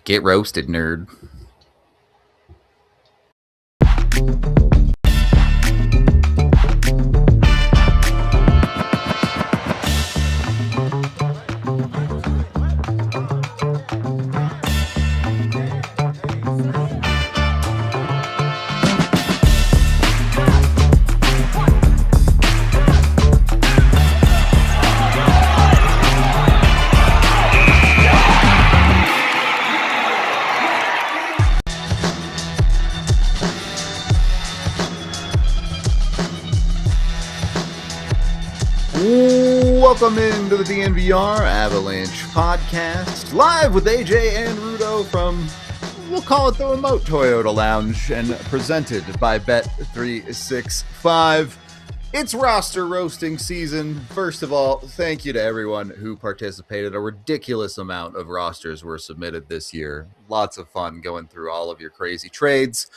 Get roasted, nerd. Welcome into the DNVR Avalanche podcast, live with AJ and Rudo from, we'll call it the remote Toyota Lounge, and presented by Bet365. It's roster roasting season. First of all, thank you to everyone who participated. A ridiculous amount of rosters were submitted this year. Lots of fun going through all of your crazy trades.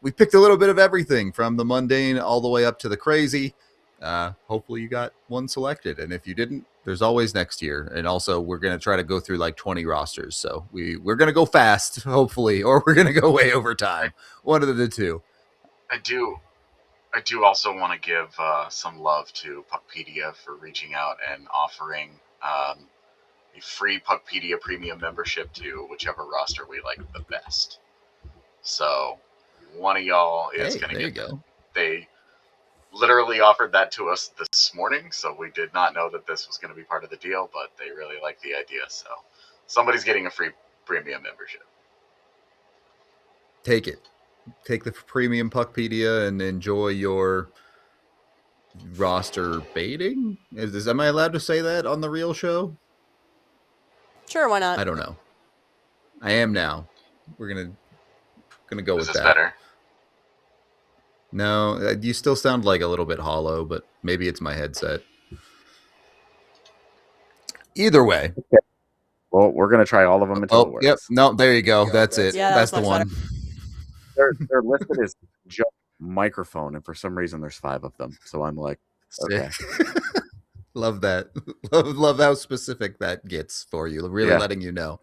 We picked a little bit of everything from the mundane all the way up to the crazy. Hopefully you got one selected, and if you didn't, there's always next year. And also, we're going to try to go through like 20 rosters, so we're going to go fast, hopefully, or we're going to go way over time. One of the two. I do also want to give some love to Puckpedia for reaching out and offering a free Puckpedia premium membership to whichever roster we like the best. So one of y'all is going to get that. They literally offered that to us this morning, so we did not know that this was going to be part of the deal, but they really like the idea, so somebody's getting a free premium membership. Take it. Take the premium Puckpedia and enjoy your roster baiting. Am I allowed to say that on the real show? Sure, why not? I don't know. I am now. We're gonna go with that. Is this better? No, you still sound like a little bit hollow, but maybe it's my headset. Either way. Okay. Well, we're going to try all of them until it works. Yep. No, there you go. That's it. Yeah, that's the one. They're listed as just microphone, and for some reason there's 5 of them. So I'm like, okay. Love that. Love how specific that gets for you. Really letting you know.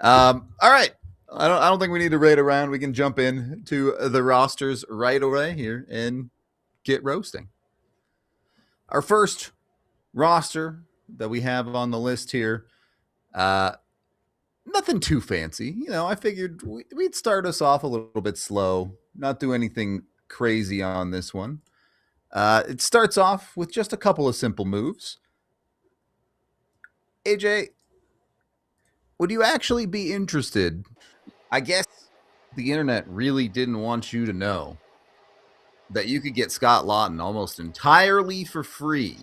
All right. I don't think we need to raid around. We can jump in to the rosters right away here and get roasting. Our first roster that we have on the list here, nothing too fancy. You know, I figured we'd start us off a little bit slow, not do anything crazy on this one. It starts off with just a couple of simple moves. AJ, would you actually be interested? I guess the internet really didn't want you to know that you could get Scott Laughton almost entirely for free.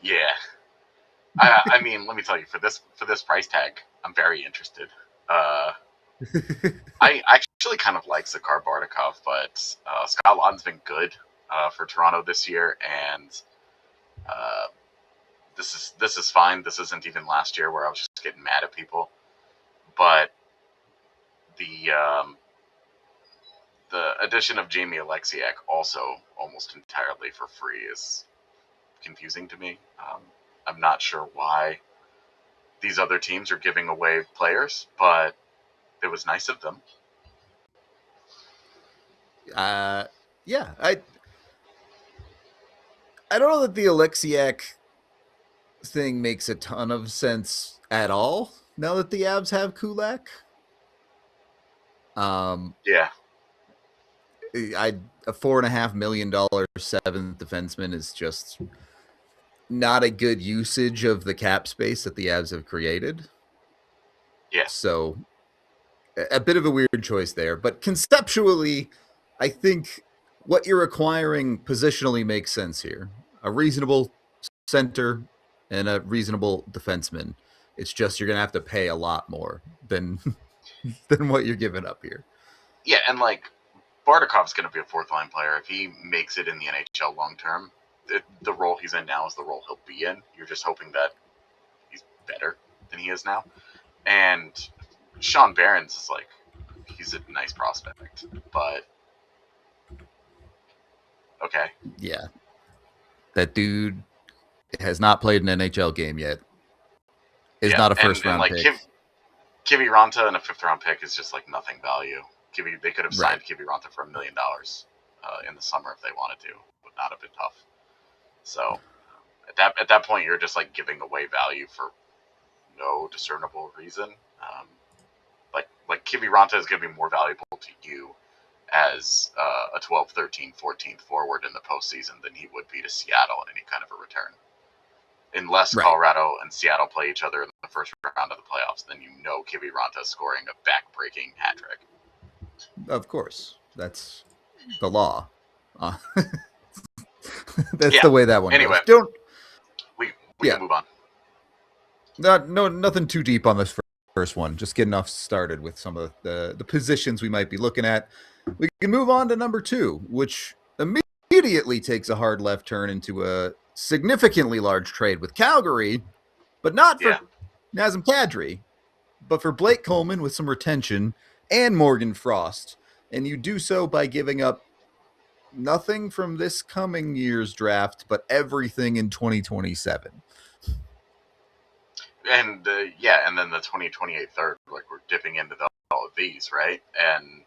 Yeah. I mean, let me tell you, for this price tag, I'm very interested. I actually kind of like Zakar Bardakov, but Scott Laughton's been good for Toronto this year, and this is fine. This isn't even last year where I was just getting mad at people, but the addition of Jamie Oleksiak also almost entirely for free is confusing to me. I'm not sure why these other teams are giving away players, but it was nice of them. Yeah, I don't know that the Oleksiak thing makes a ton of sense at all now that the Avs have Kulak. Yeah. A $4.5 million seventh defenseman is just not a good usage of the cap space that the Avs have created. Yeah. So a bit of a weird choice there, but conceptually, I think what you're acquiring positionally makes sense here. A reasonable center and a reasonable defenseman. It's just you're going to have to pay a lot more than what you're giving up here. Yeah, and like Bardakov's going to be a fourth-line player. If he makes it in the NHL long-term, the role he's in now is the role he'll be in. You're just hoping that he's better than he is now. And Sean Barons is like, he's a nice prospect, but okay. Yeah. That dude has not played an NHL game yet. Is not a first-round pick. Kiviranta and a 5th-round pick is just like nothing value. They could have signed Kiviranta for $1 million in the summer if they wanted to. Would not have been tough. So at that point, you're just like giving away value for no discernible reason. Like Kiviranta is going to be more valuable to you as a 12th, 13th, 14th forward in the postseason than he would be to Seattle in any kind of a return. Unless Colorado and Seattle play each other in the first round of the playoffs, then you know Kiviranta scoring a back-breaking hat trick. Of course. That's the law. That's the way that one goes. We can move on. Nothing too deep on this first one. Just getting off started with some of the positions we might be looking at. We can move on to number 2, which immediately takes a hard left turn into a significantly large trade with Calgary, but not for Nazem Kadri, but for Blake Coleman with some retention and Morgan Frost. And you do so by giving up nothing from this coming year's draft, but everything in 2027. And and then the 2028 third, like we're dipping into all of these, right? And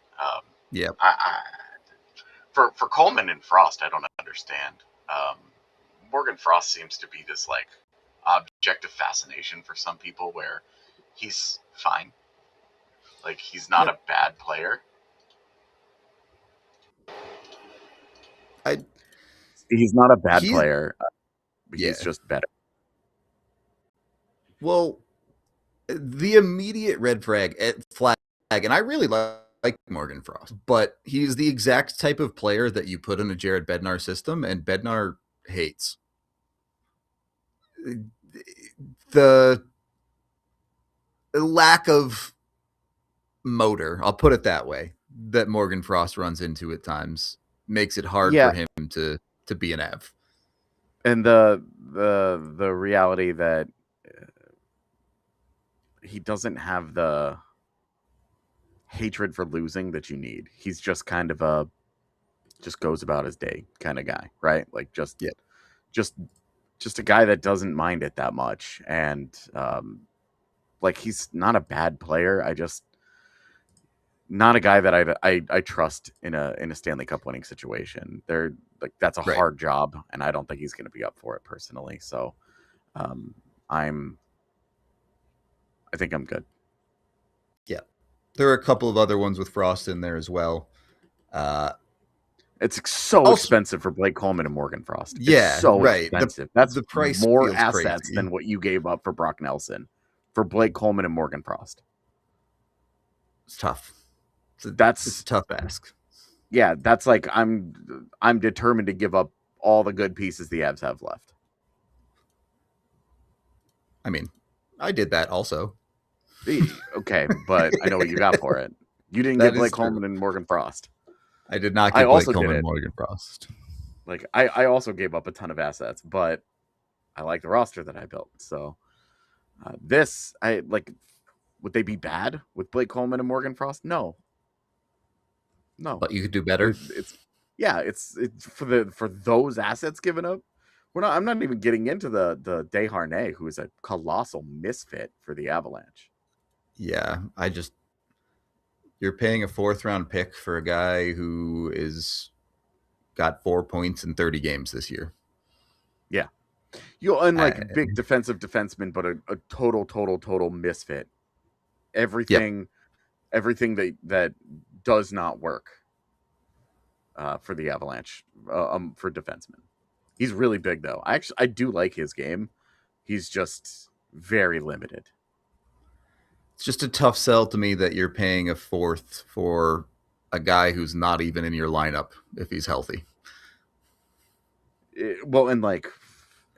for Coleman and Frost, I don't understand. Morgan Frost seems to be this like object of fascination for some people, where he's fine, like he's not a bad player. He's not a bad player. He's just better. Well, the immediate red flag, and I really like Morgan Frost, but he's the exact type of player that you put in a Jared Bednar system, and Bednar hates. The lack of motor, I'll put it that way, that Morgan Frost runs into at times makes it hard for him to be an Av. And the reality that he doesn't have the hatred for losing that you need. He's just kind of just goes about his day kind of guy, right? Like just a guy that doesn't mind it that much. And like he's not a bad player. Not a guy that I trust in a Stanley Cup winning situation. They're like, that's a hard job, and I don't think he's going to be up for it personally. So I think I'm good. Yeah. There are a couple of other ones with Frost in there as well. It's so expensive for Blake Coleman and Morgan Frost. It's so expensive. That's the price more assets crazy than what you gave up for Brock Nelson for Blake Coleman and Morgan Frost. It's tough. It's a tough ask. Yeah, that's like I'm determined to give up all the good pieces the Avs have left. I mean, I did that also. Okay, but I know what you got for it. You didn't get Blake Coleman and Morgan Frost. I did not get Blake Coleman and Morgan Frost. Like I also gave up a ton of assets, but I like the roster that I built. So would they be bad with Blake Coleman and Morgan Frost? No. But you could do better. It's for those assets given up. I'm not even getting into the Desharnais, who is a colossal misfit for the Avalanche. Yeah, you're paying a 4th-round pick for a guy who got 4 points in 30 games this year. Yeah. Big defensive defenseman, but a total misfit. Everything that does not work for the Avalanche for defensemen. He's really big, though. I do like his game. He's just very limited. It's just a tough sell to me that you're paying a 4th for a guy who's not even in your lineup if he's healthy.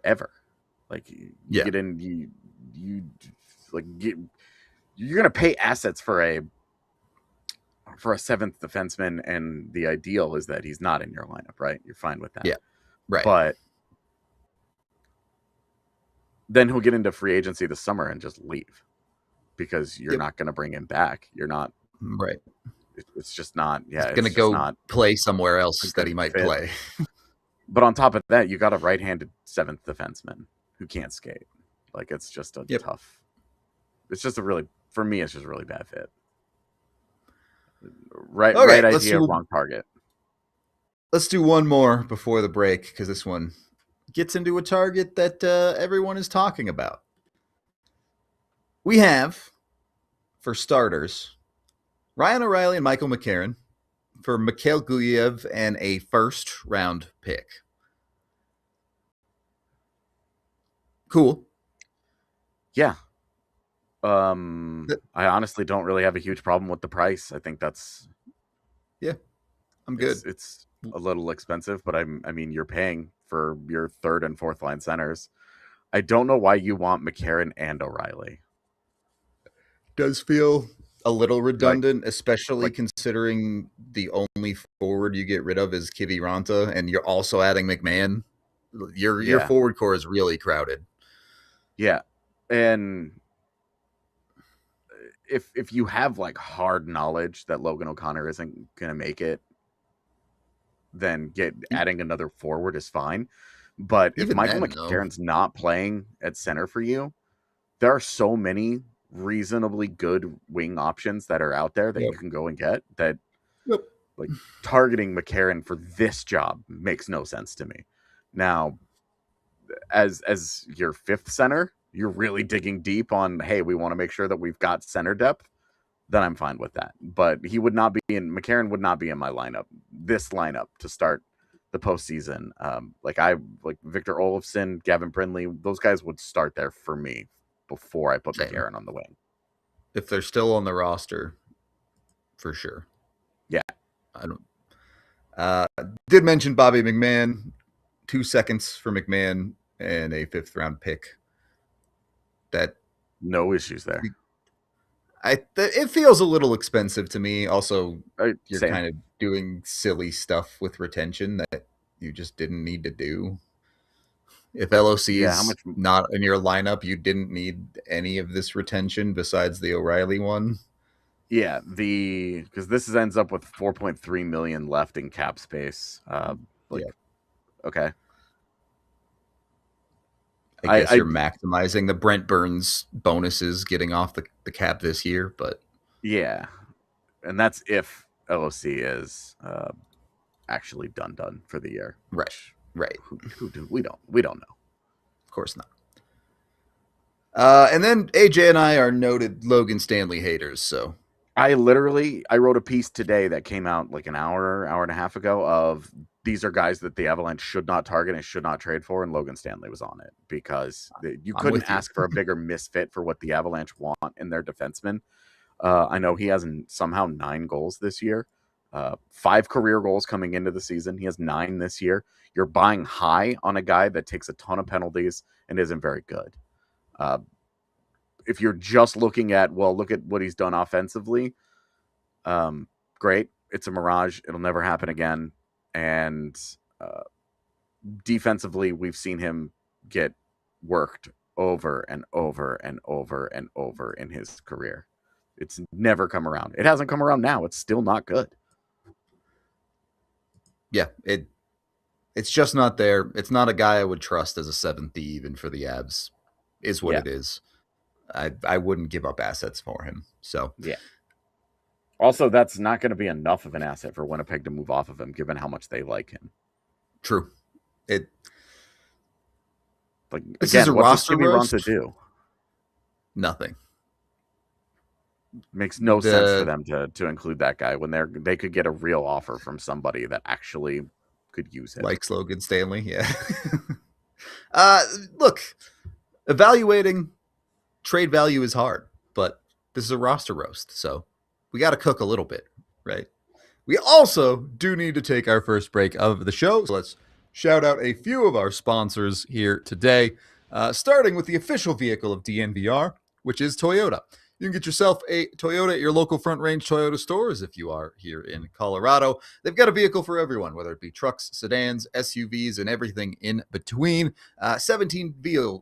Ever. Get in, you're going to pay assets for a 7th defenseman, and the ideal is that he's not in your lineup, right? You're fine with that. Yeah. Right. But then he'll get into free agency this summer and just leave because you're not going to bring him back. You're not. Right. It's just not. Yeah. He's going to go play somewhere else that he might play. But on top of that, you got a right-handed 7th defenseman who can't skate. It's just a tough. It's just a really for me, it's just a really bad fit. Right idea, wrong target. Let's do one more before the break, because this one gets into a target that everyone is talking about. We have, for starters, Ryan O'Reilly and Michael McCarron for Mikhail Gulyev and a first-round pick. Cool. Yeah. I honestly don't really have a huge problem with the price. I think that's... Yeah, I'm good. It's a little expensive, but I mean, you're paying for your third and fourth line centers. I don't know why you want McCarron and O'Reilly. Does feel a little redundant, especially considering the only forward you get rid of is Kiviranta, and you're also adding McMann. Your forward core is really crowded. Yeah, and if you have like hard knowledge that Logan O'Connor isn't gonna make it, then adding another forward is fine. But if Michael McCarron's not playing at center for you, there are so many reasonably good wing options that are out there that you can go and get that like targeting McCarron for this job makes no sense to me. Now, as your fifth center, you're really digging deep on, hey, we want to make sure that we've got center depth, then I'm fine with that. But McCarron would not be in my this lineup to start the postseason. Like Victor Olofsson, Gavin Brindley, those guys would start there for me before I put McCarron on the wing. If they're still on the roster, for sure. Yeah. I don't. Did mention Bobby McMann, 2 seconds for McMann and a 5th round pick. That no issues there. It feels a little expensive to me. Also, you're Same. kind of doing silly stuff with retention that you just didn't need to do. If LOC is not in your lineup, you didn't need any of this retention besides the O'Reilly one. Yeah, because this ends up with $4.3 million left in cap space. Okay. I guess you're maximizing the Brent Burns bonuses getting off the cap this year, but yeah, and that's if LOC is actually done for the year. Right. We don't know. Of course not. And then AJ and I are noted Logan Stanley haters, so I wrote a piece today that came out like an hour and a half ago of these are guys that the Avalanche should not target and should not trade for, and Logan Stanley was on it because you couldn't ask for a bigger misfit for what the Avalanche want in their defenseman. I know he has somehow 9 goals this year, 5 career goals coming into the season. He has 9 this year. You're buying high on a guy that takes a ton of penalties and isn't very good. If you're just looking at, look at what he's done offensively, great. It's a mirage. It'll never happen again. And defensively, we've seen him get worked over and over and over and over in his career. It's never come around. It hasn't come around now. It's still not good. Yeah, it's just not there. It's not a guy I would trust as a 7th D even for the Avs, is what it is. I wouldn't give up assets for him. So yeah. Also, that's not going to be enough of an asset for Winnipeg to move off of him, given how much they like him. True. This is a roster roast. To do nothing. Makes no sense for them to include that guy when they could get a real offer from somebody that actually could use it. Like Logan Stanley, yeah. Look, evaluating trade value is hard, but this is a roster roast, so we got to cook a little bit, right? We also do need to take our first break of the show, so let's shout out a few of our sponsors here today, starting with the official vehicle of DNVR, which is Toyota. You can get yourself a Toyota at your local Front Range Toyota stores if you are here in Colorado. They've got a vehicle for everyone, whether it be trucks, sedans, SUVs, and everything in between. 17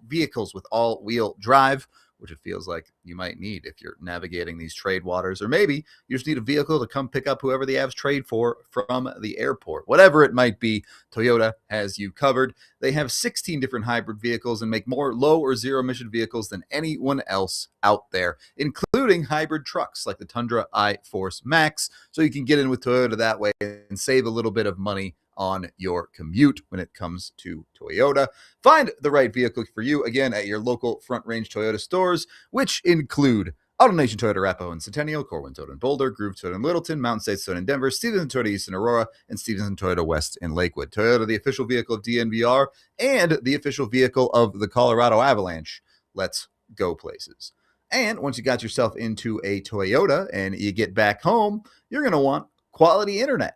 vehicles with all-wheel drive. which it feels like you might need if you're navigating these trade waters, or maybe you just need a vehicle to come pick up whoever the Avs trade for from the airport. Whatever it might be, Toyota has you covered. They have 16 different hybrid vehicles and make more low or zero emission vehicles than anyone else out there, including hybrid trucks like the Tundra iForce Max. So you can get in with Toyota that way and save a little bit of money on your commute when it comes to Toyota. Find the right vehicle for you, again, at your local Front Range Toyota stores, which include AutoNation Toyota Arapahoe and Centennial, Corwin Toyota in Boulder, Groove Toyota in Littleton, Mountain States Toyota in Denver, Stevenson Toyota East in Aurora, and Stevenson Toyota West in Lakewood. Toyota, the official vehicle of DNVR and the official vehicle of the Colorado Avalanche. Let's go places. And once you got yourself into a Toyota and you get back home, you're going to want quality internet.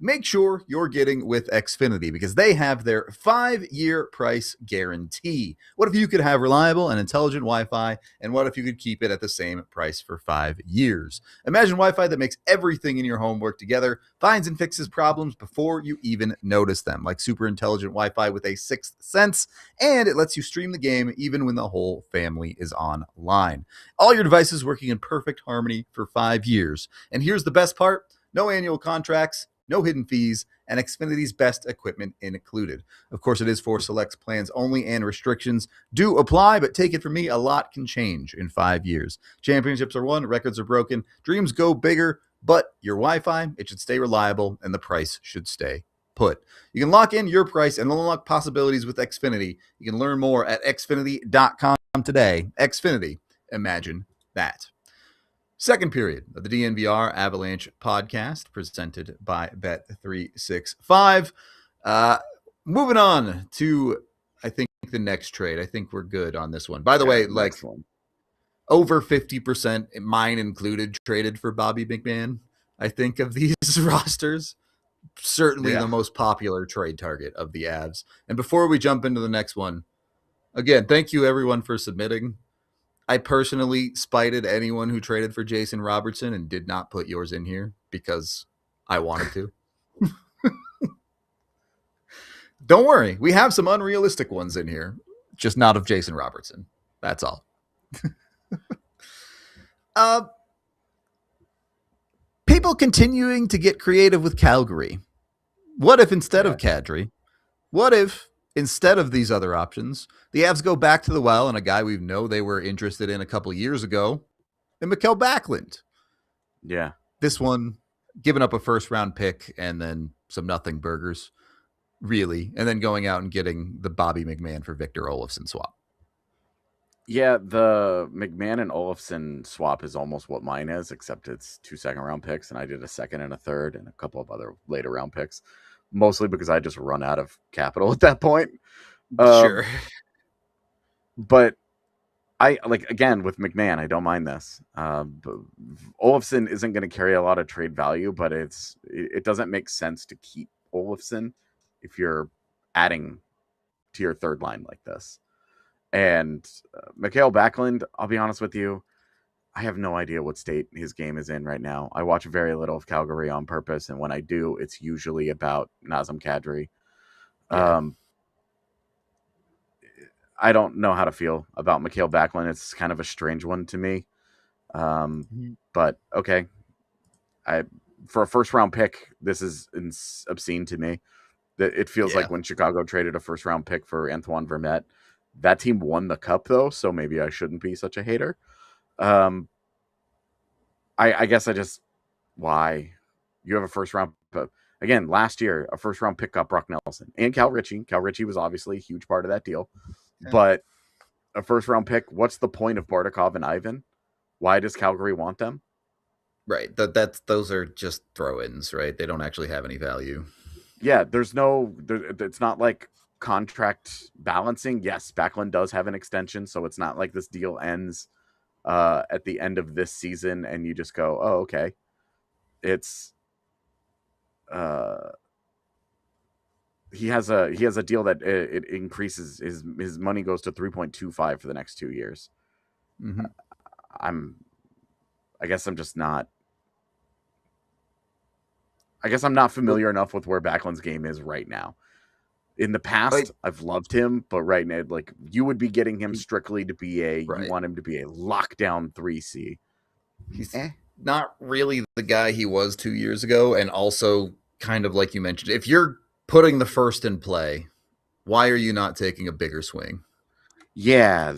Make sure you're getting with Xfinity because they have their 5-year price guarantee. What if you could have reliable and intelligent Wi-Fi, and what if you could keep it at the same price for 5 years? Imagine Wi-Fi that makes everything in your home work together, finds and fixes problems before you even notice them, like super intelligent Wi-Fi with a sixth sense, and it lets you stream the game even when the whole family is online. All your devices working in perfect harmony for 5 years. And here's the best part: no annual contracts, no hidden fees, and Xfinity's best equipment included. Of course, it is for select plans only, and restrictions do apply, but take it from me, a lot can change in 5 years. Championships are won, records are broken, dreams go bigger, but your Wi-Fi, it should stay reliable, and the price should stay put. You can lock in your price and unlock possibilities with Xfinity. You can learn more at xfinity.com today. Xfinity, imagine that. Second period of the DNVR Avalanche podcast presented by Bet365. Moving on to, I think, the next trade. I think we're good on this one. By the way, like over 50%, mine included, traded for Bobby McMann. I think of these rosters, certainly the most popular trade target of the Avs. And before we jump into the next one, again, thank you everyone for submitting. I personally spited anyone who traded for Jason Robertson and did not put yours in here because I wanted to. Don't worry. We have some unrealistic ones in here, just not of Jason Robertson. That's all. People continuing to get creative with Calgary. What if instead of Kadri, what if instead of these other options, the Avs go back to the well and a guy we know they were interested in a couple years ago, and Mikael Backlund? Yeah. This one, giving up a first-round pick and then some nothing burgers, really, and then going out and getting the Bobby McMann for Victor Olofsson swap. Yeah, the McMann and Olofsson swap is almost what mine is, except it's 2 second-round picks, and I did a second and a third and a couple of other later-round picks. Mostly because I just run out of capital at that point. Sure. But again, with McMann, I don't mind this. Olofsson isn't going to carry a lot of trade value, but it doesn't make sense to keep Olofsson if you're adding to your third line like this. And Mikael Backlund, I'll be honest with you, I have no idea what state his game is in right now. I watch very little of Calgary on purpose, and when I do, it's usually about Nazem Kadri. Yeah. I don't know how to feel about Mikael Backlund. It's kind of a strange one to me. But okay. For a first-round pick, this is obscene to me. It feels like when Chicago traded a first-round pick for Antoine Vermette. That team won the cup, though, so maybe I shouldn't be such a hater. I guess why? You have a first round, again, last year, a first round pick got Brock Nelson and Cal Ritchie. Cal Ritchie was obviously a huge part of that deal, but a first round pick, what's the point of Bardakov and Ivan? Why does Calgary want them? Right. Those are just throw-ins, right? They don't actually have any value. Yeah. It's not like contract balancing. Yes. Backlund does have an extension. So it's not like this deal ends at the end of this season and you just go, oh, okay. It's he has a deal that it increases his money goes to 3.25 for the next 2 years. Mm-hmm. I guess I'm not familiar enough with where Backlund's game is right now. In the past, I've loved him, but right now, like, you would be getting him strictly to be you want him to be a lockdown 3C. He's not really the guy he was 2 years ago, and also kind of like you mentioned, if you're putting the first in play, why are you not taking a bigger swing? Yeah,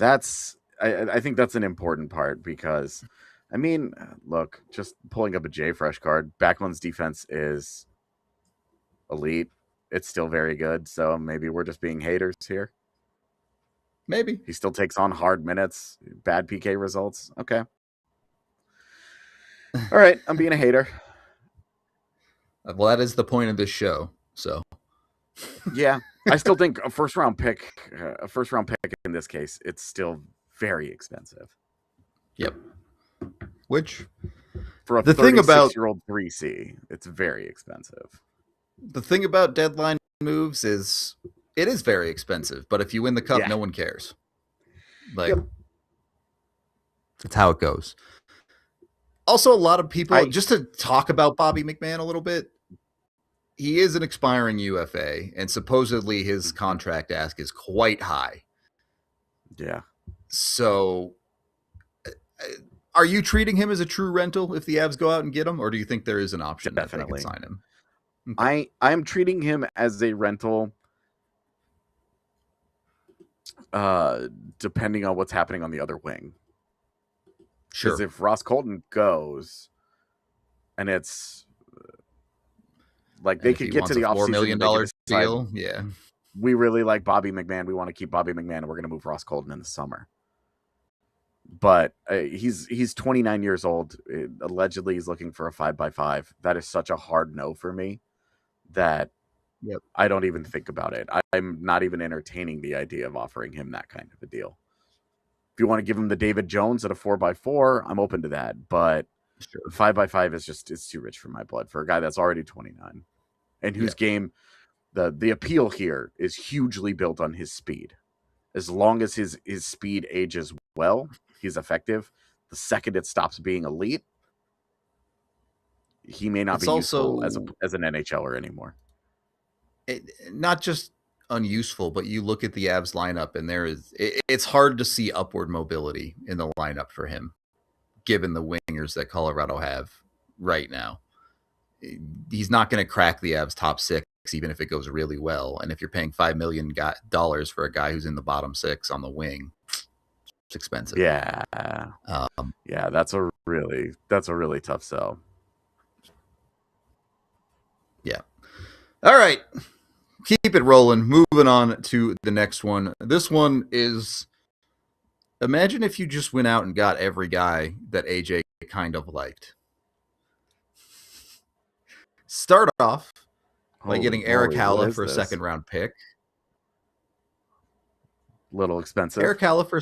I think that's an important part because, I mean, look, just pulling up a JFresh card, Backlund's defense is elite. It's still very good, so maybe we're just being haters here. Maybe. He still takes on hard minutes, bad PK results. Okay. All right, I'm being a hater. Well, that is the point of this show, so. Yeah, I still think a first round pick in this case, it's still very expensive. Yep. Which, for a 36-year-old 3C, it's very expensive. The thing about deadline moves is it is very expensive, but if you win the cup, no one cares. Like, that's how it goes. Also, a lot of people, just to talk about Bobby McMann a little bit, he is an expiring UFA, and supposedly his contract ask is quite high. Yeah. So, are you treating him as a true rental if the Avs go out and get him, or do you think there is an option that they can sign him? Okay. I'm treating him as a rental, depending on what's happening on the other wing. Sure. Because if Ross Colton goes, and it's like they could get to the $4 million deal, yeah. We really like Bobby McMann. We want to keep Bobby McMann, and we're going to move Ross Colton in the summer. But he's 29 years old. Allegedly, he's looking for a 5x5. That is such a hard no for me that I don't even think about it. I'm not even entertaining the idea of offering him that kind of a deal. If you want to give him the David Jones at a 4x4, I'm open to that. But 5x5 is it's too rich for my blood for a guy that's already 29 and whose game, the appeal here is hugely built on his speed. As long as his speed ages well, he's effective. The second it stops being elite, he may not be useful as an NHLer anymore. Not just unuseful, but you look at the Avs lineup, and it's hard to see upward mobility in the lineup for him, given the wingers that Colorado have right now. He's not going to crack the Avs top six, even if it goes really well. And if you're paying $5 million for a guy who's in the bottom six on the wing, it's expensive. Yeah. Yeah, that's a really tough sell. Yeah. All right. Keep it rolling. Moving on to the next one. This one is, imagine if you just went out and got every guy that AJ kind of liked. Start off by getting Eric Haula for a second-round pick. Little expensive. Eric Haula for,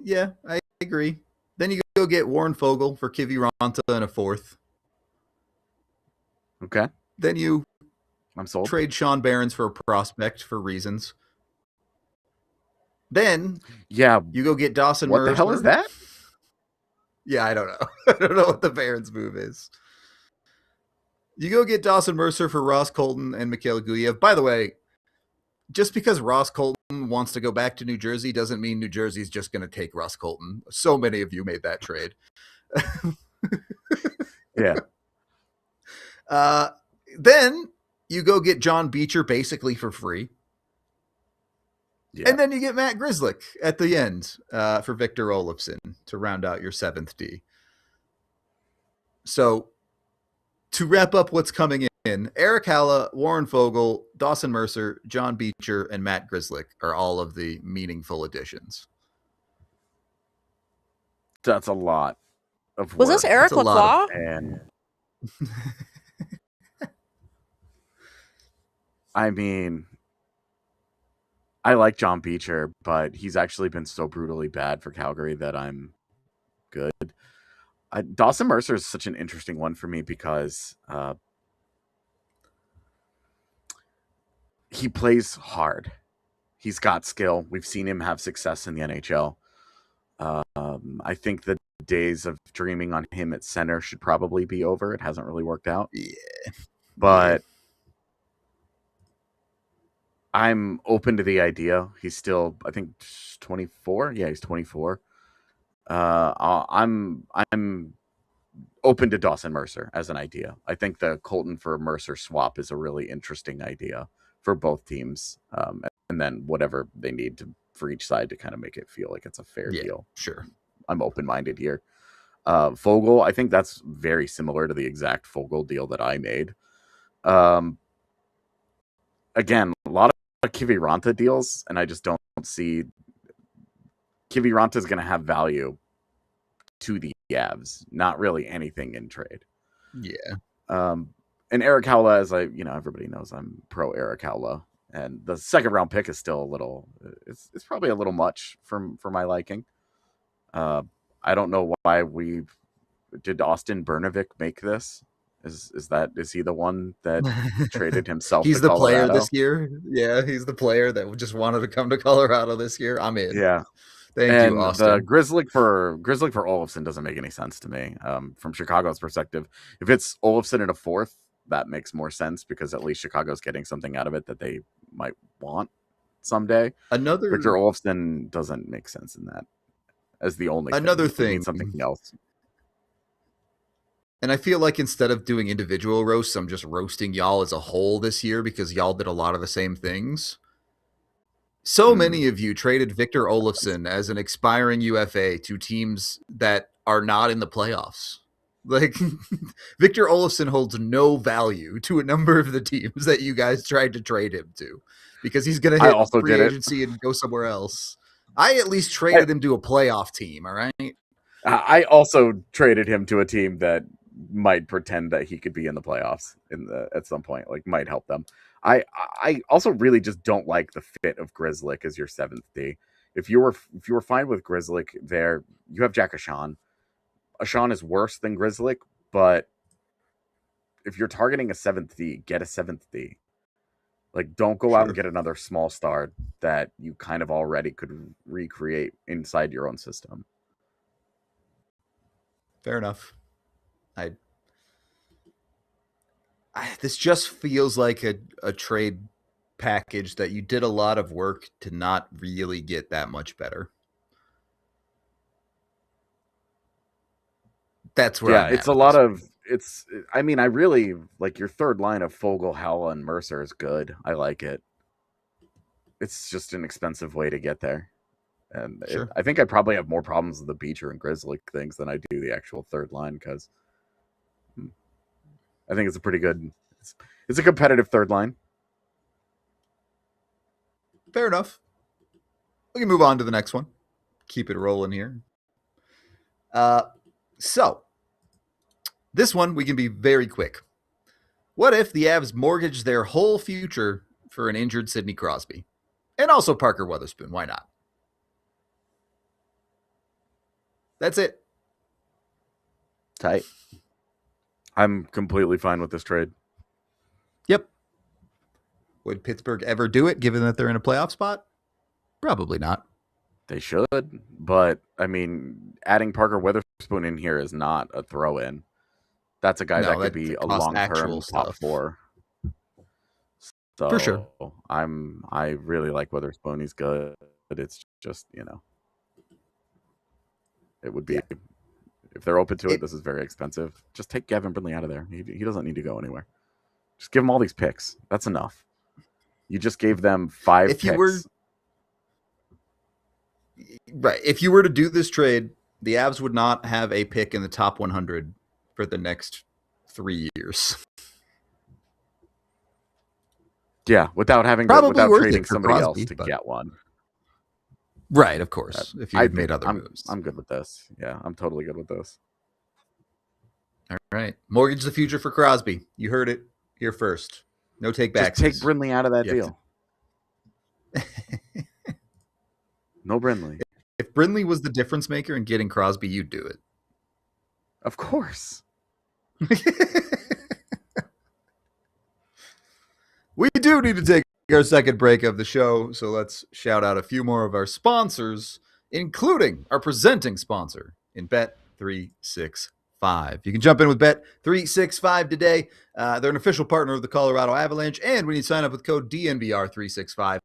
yeah, I agree. Then you go get Warren Foegele for Kiviranta and a fourth. Okay. Then you I'm sold. Trade Sean Barons for a prospect for reasons. Then you go get Dawson Mercer. What the hell is that? Yeah, I don't know. I don't know what the Barons move is. You go get Dawson Mercer for Ross Colton and Mikhail Guyev. By the way, just because Ross Colton wants to go back to New Jersey doesn't mean New Jersey's just going to take Ross Colton. So many of you made that trade. Yeah. Then you go get John Beecher basically for free. Yeah. And then you get Matt Grzelcyk at the end for Victor Olofsson to round out your 7th D. So to wrap up what's coming in, Eric Haula, Warren Foegele, Dawson Mercer, John Beecher, and Matt Grzelcyk are all of the meaningful additions. That's a lot of work. Was this Eric Lacroix? And I mean, I like John Beecher, but he's actually been so brutally bad for Calgary that I'm good. Dawson Mercer is such an interesting one for me because he plays hard. He's got skill. We've seen him have success in the NHL. I think the days of dreaming on him at center should probably be over. It hasn't really worked out. Yeah. But I'm open to the idea. He's still, I think, 24. Yeah, he's 24. I'm open to Dawson Mercer as an idea. I think the Colton for Mercer swap is a really interesting idea for both teams. And then whatever they need to for each side to kind of make it feel like it's a fair deal. Sure. I'm open-minded here. Foegele, I think that's very similar to the exact Foegele deal that I made. Again, a lot of Kiviranta deals, and I just don't see Kiviranta is going to have value to the Avs, not really anything in trade. Yeah. And Eric Haula, as everybody knows, I'm pro Eric Haula, and the second round pick is still a little. It's probably a little much for my liking. I don't know why did Austin Bernovic make this. Is he the one that traded himself? He's to the Colorado? player this year. Yeah, he's the player that just wanted to come to Colorado this year. I'm in. Yeah. Thank you, Austin. The Grzelcyk for Olofsson doesn't make any sense to me. From Chicago's perspective, if it's Olofsson in a fourth, that makes more sense because at least Chicago's getting something out of it that they might want someday. Victor Olofsson doesn't make sense in that as the only thing. Something else. And I feel like instead of doing individual roasts, I'm just roasting y'all as a whole this year because y'all did a lot of the same things. So many of you traded Victor Olofsson as an expiring UFA to teams that are not in the playoffs. Like, Victor Olofsson holds no value to a number of the teams that you guys tried to trade him to because he's going to hit free agency and go somewhere else. I at least traded him to a playoff team, all right? I also traded him to a team that might pretend that he could be in the playoffs at some point, like might help them. I also really just don't like the fit of Grzelcyk as your 7th D. If you were fine with Grzelcyk there, you have Jack Ashan. Ashan is worse than Grzelcyk, but if you're targeting a 7th D, get a 7th D. Like, don't go out and get another small star that you kind of already could recreate inside your own system. Fair enough. This just feels like a trade package that you did a lot of work to not really get that much better. That's where I'm it's a lot of it's. I mean, I really like your third line of Foegele, Haula, and Mercer is good. I like it. It's just an expensive way to get there, and I think I probably have more problems with the Beecher and Grzelcyk things than I do the actual third line because I think it's a pretty good. It's a competitive third line. Fair enough. We can move on to the next one. Keep it rolling here. So, this one we can be very quick. What if the Avs mortgaged their whole future for an injured Sidney Crosby? And also Parker Weatherspoon. Why not? That's it. Tight. I'm completely fine with this trade. Yep. Would Pittsburgh ever do it, given that they're in a playoff spot? Probably not. They should, but I mean, adding Parker Weatherspoon in here is not a throw-in. That's a guy that could be a long-term top 4. So for sure. I really like Weatherspoon. He's good, but it's just it would be if they're open to it. This is very expensive. Just take Gavin Brindley out of there. He doesn't need to go anywhere. Just give him all these picks. That's enough. You just gave them 5 picks. If you were to do this trade, the Avs would not have a pick in the top 100 for the next 3 years. Yeah, without trading somebody else to get one. Right, of course. If you made other moves. I'm good with this. Yeah, I'm totally good with this. All right. Mortgage the future for Crosby. You heard it here first. No take backs. Just take Brindley out of that deal. No Brindley. If Brindley was the difference maker in getting Crosby, you'd do it. Of course. We do need to take our second break of the show, so let's shout out a few more of our sponsors, including our presenting sponsor in Bet365. You can jump in with Bet365 today. They're an official partner of the Colorado Avalanche. And when you sign up with code DNVR365,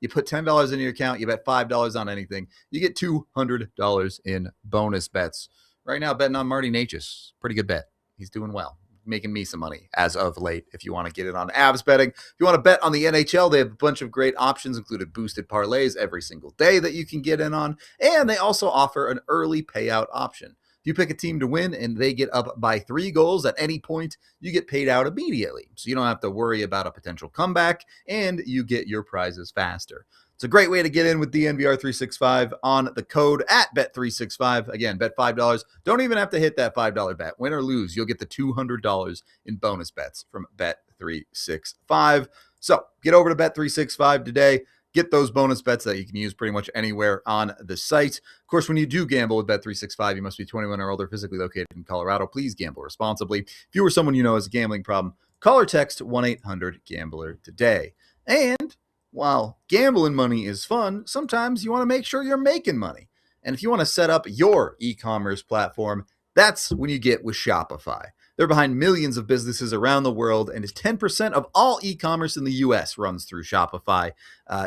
you put $10 in your account, you bet $5 on anything, you get $200 in bonus bets. Right now, betting on Marty Necas. Pretty good bet. He's doing well, making me some money as of late if you want to get it on Avs betting. If you want to bet on the NHL, they have a bunch of great options, including boosted parlays every single day that you can get in on. And they also offer an early payout option. If you pick a team to win and they get up by 3 goals at any point, you get paid out immediately. So you don't have to worry about a potential comeback, and you get your prizes faster. It's a great way to get in with DNVR 365 on the code at Bet365. Again, bet $5. Don't even have to hit that $5 bet. Win or lose, you'll get the $200 in bonus bets from Bet365. So get over to Bet365 today. Get those bonus bets that you can use pretty much anywhere on the site. Of course, when you do gamble with Bet365, you must be 21 or older, physically located in Colorado. Please gamble responsibly. If you or someone you know has a gambling problem, call or text 1-800-GAMBLER today. And while gambling money is fun, sometimes you want to make sure you're making money. And if you want to set up your e-commerce platform, that's when you get with Shopify. They're behind millions of businesses around the world, and 10% of all e-commerce in the U.S. runs through Shopify.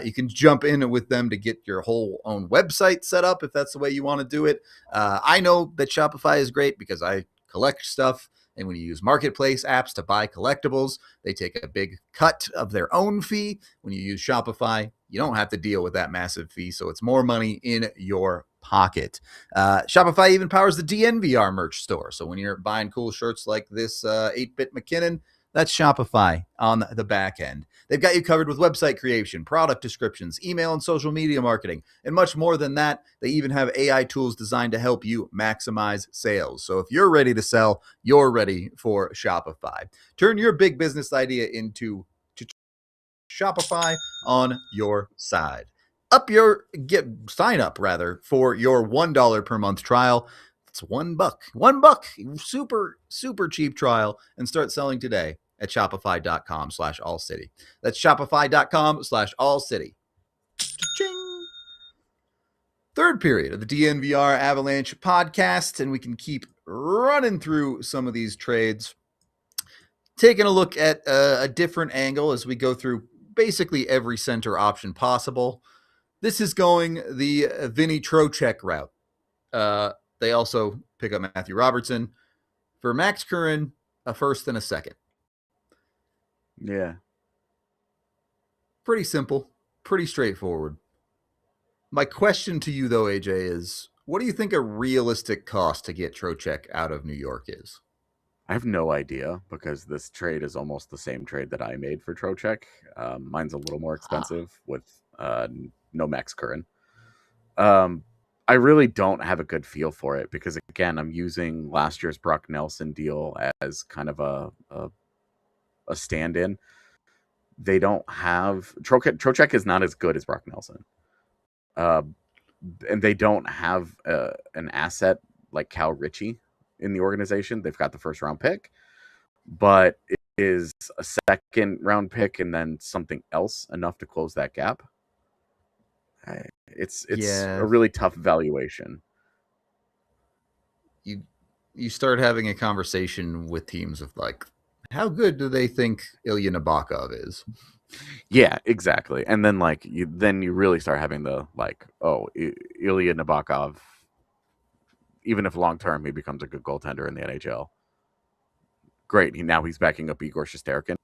You can jump in with them to get your whole own website set up if that's the way you want to do it. I know that Shopify is great because I collect stuff, and when you use marketplace apps to buy collectibles, they take a big cut of their own fee. When you use Shopify, you don't have to deal with that massive fee, so it's more money in your pocket. Shopify even powers the DNVR merch store. So when you're buying cool shirts like this 8-Bit McKinnon, that's Shopify on the back end. They've got you covered with website creation, product descriptions, email and social media marketing, and much more than that. They even have AI tools designed to help you maximize sales. So if you're ready to sell, you're ready for Shopify. Turn your big business idea into Shopify on your side. Sign up for your $1 per month trial. It's $1, super cheap trial, and start selling today at shopify.com/allcity. That's shopify.com/allcity. Cha-ching. Third period of the DNVR Avalanche podcast, and we can keep running through some of these trades, taking a look at a different angle as we go through basically every center option possible. This is going the Vinny Trocheck route. They also pick up Matthew Robertson for Max Curran, a first and a second. Yeah. Pretty simple, pretty straightforward. My question to you, though, AJ, is what do you think a realistic cost to get Trocheck out of New York is? I have no idea because this trade is almost the same trade that I made for Trocheck. Mine's a little more expensive with no Max Curran. I really don't have a good feel for it because, again, I'm using last year's Brock Nelson deal as kind of a stand-in. They don't have Trocheck is not as good as Brock Nelson, and they don't have an asset like Cal Ritchie in the organization. They've got the first round pick, but it is a second round pick and then something else enough to close that gap. It's a really tough valuation. You start having a conversation with teams of like, how good do they think Ilya Nabokov is? Yeah, exactly. And then you really start having the Ilya Nabokov, even if long term he becomes a good goaltender in the NHL. Great. He's backing up Igor Shesterkin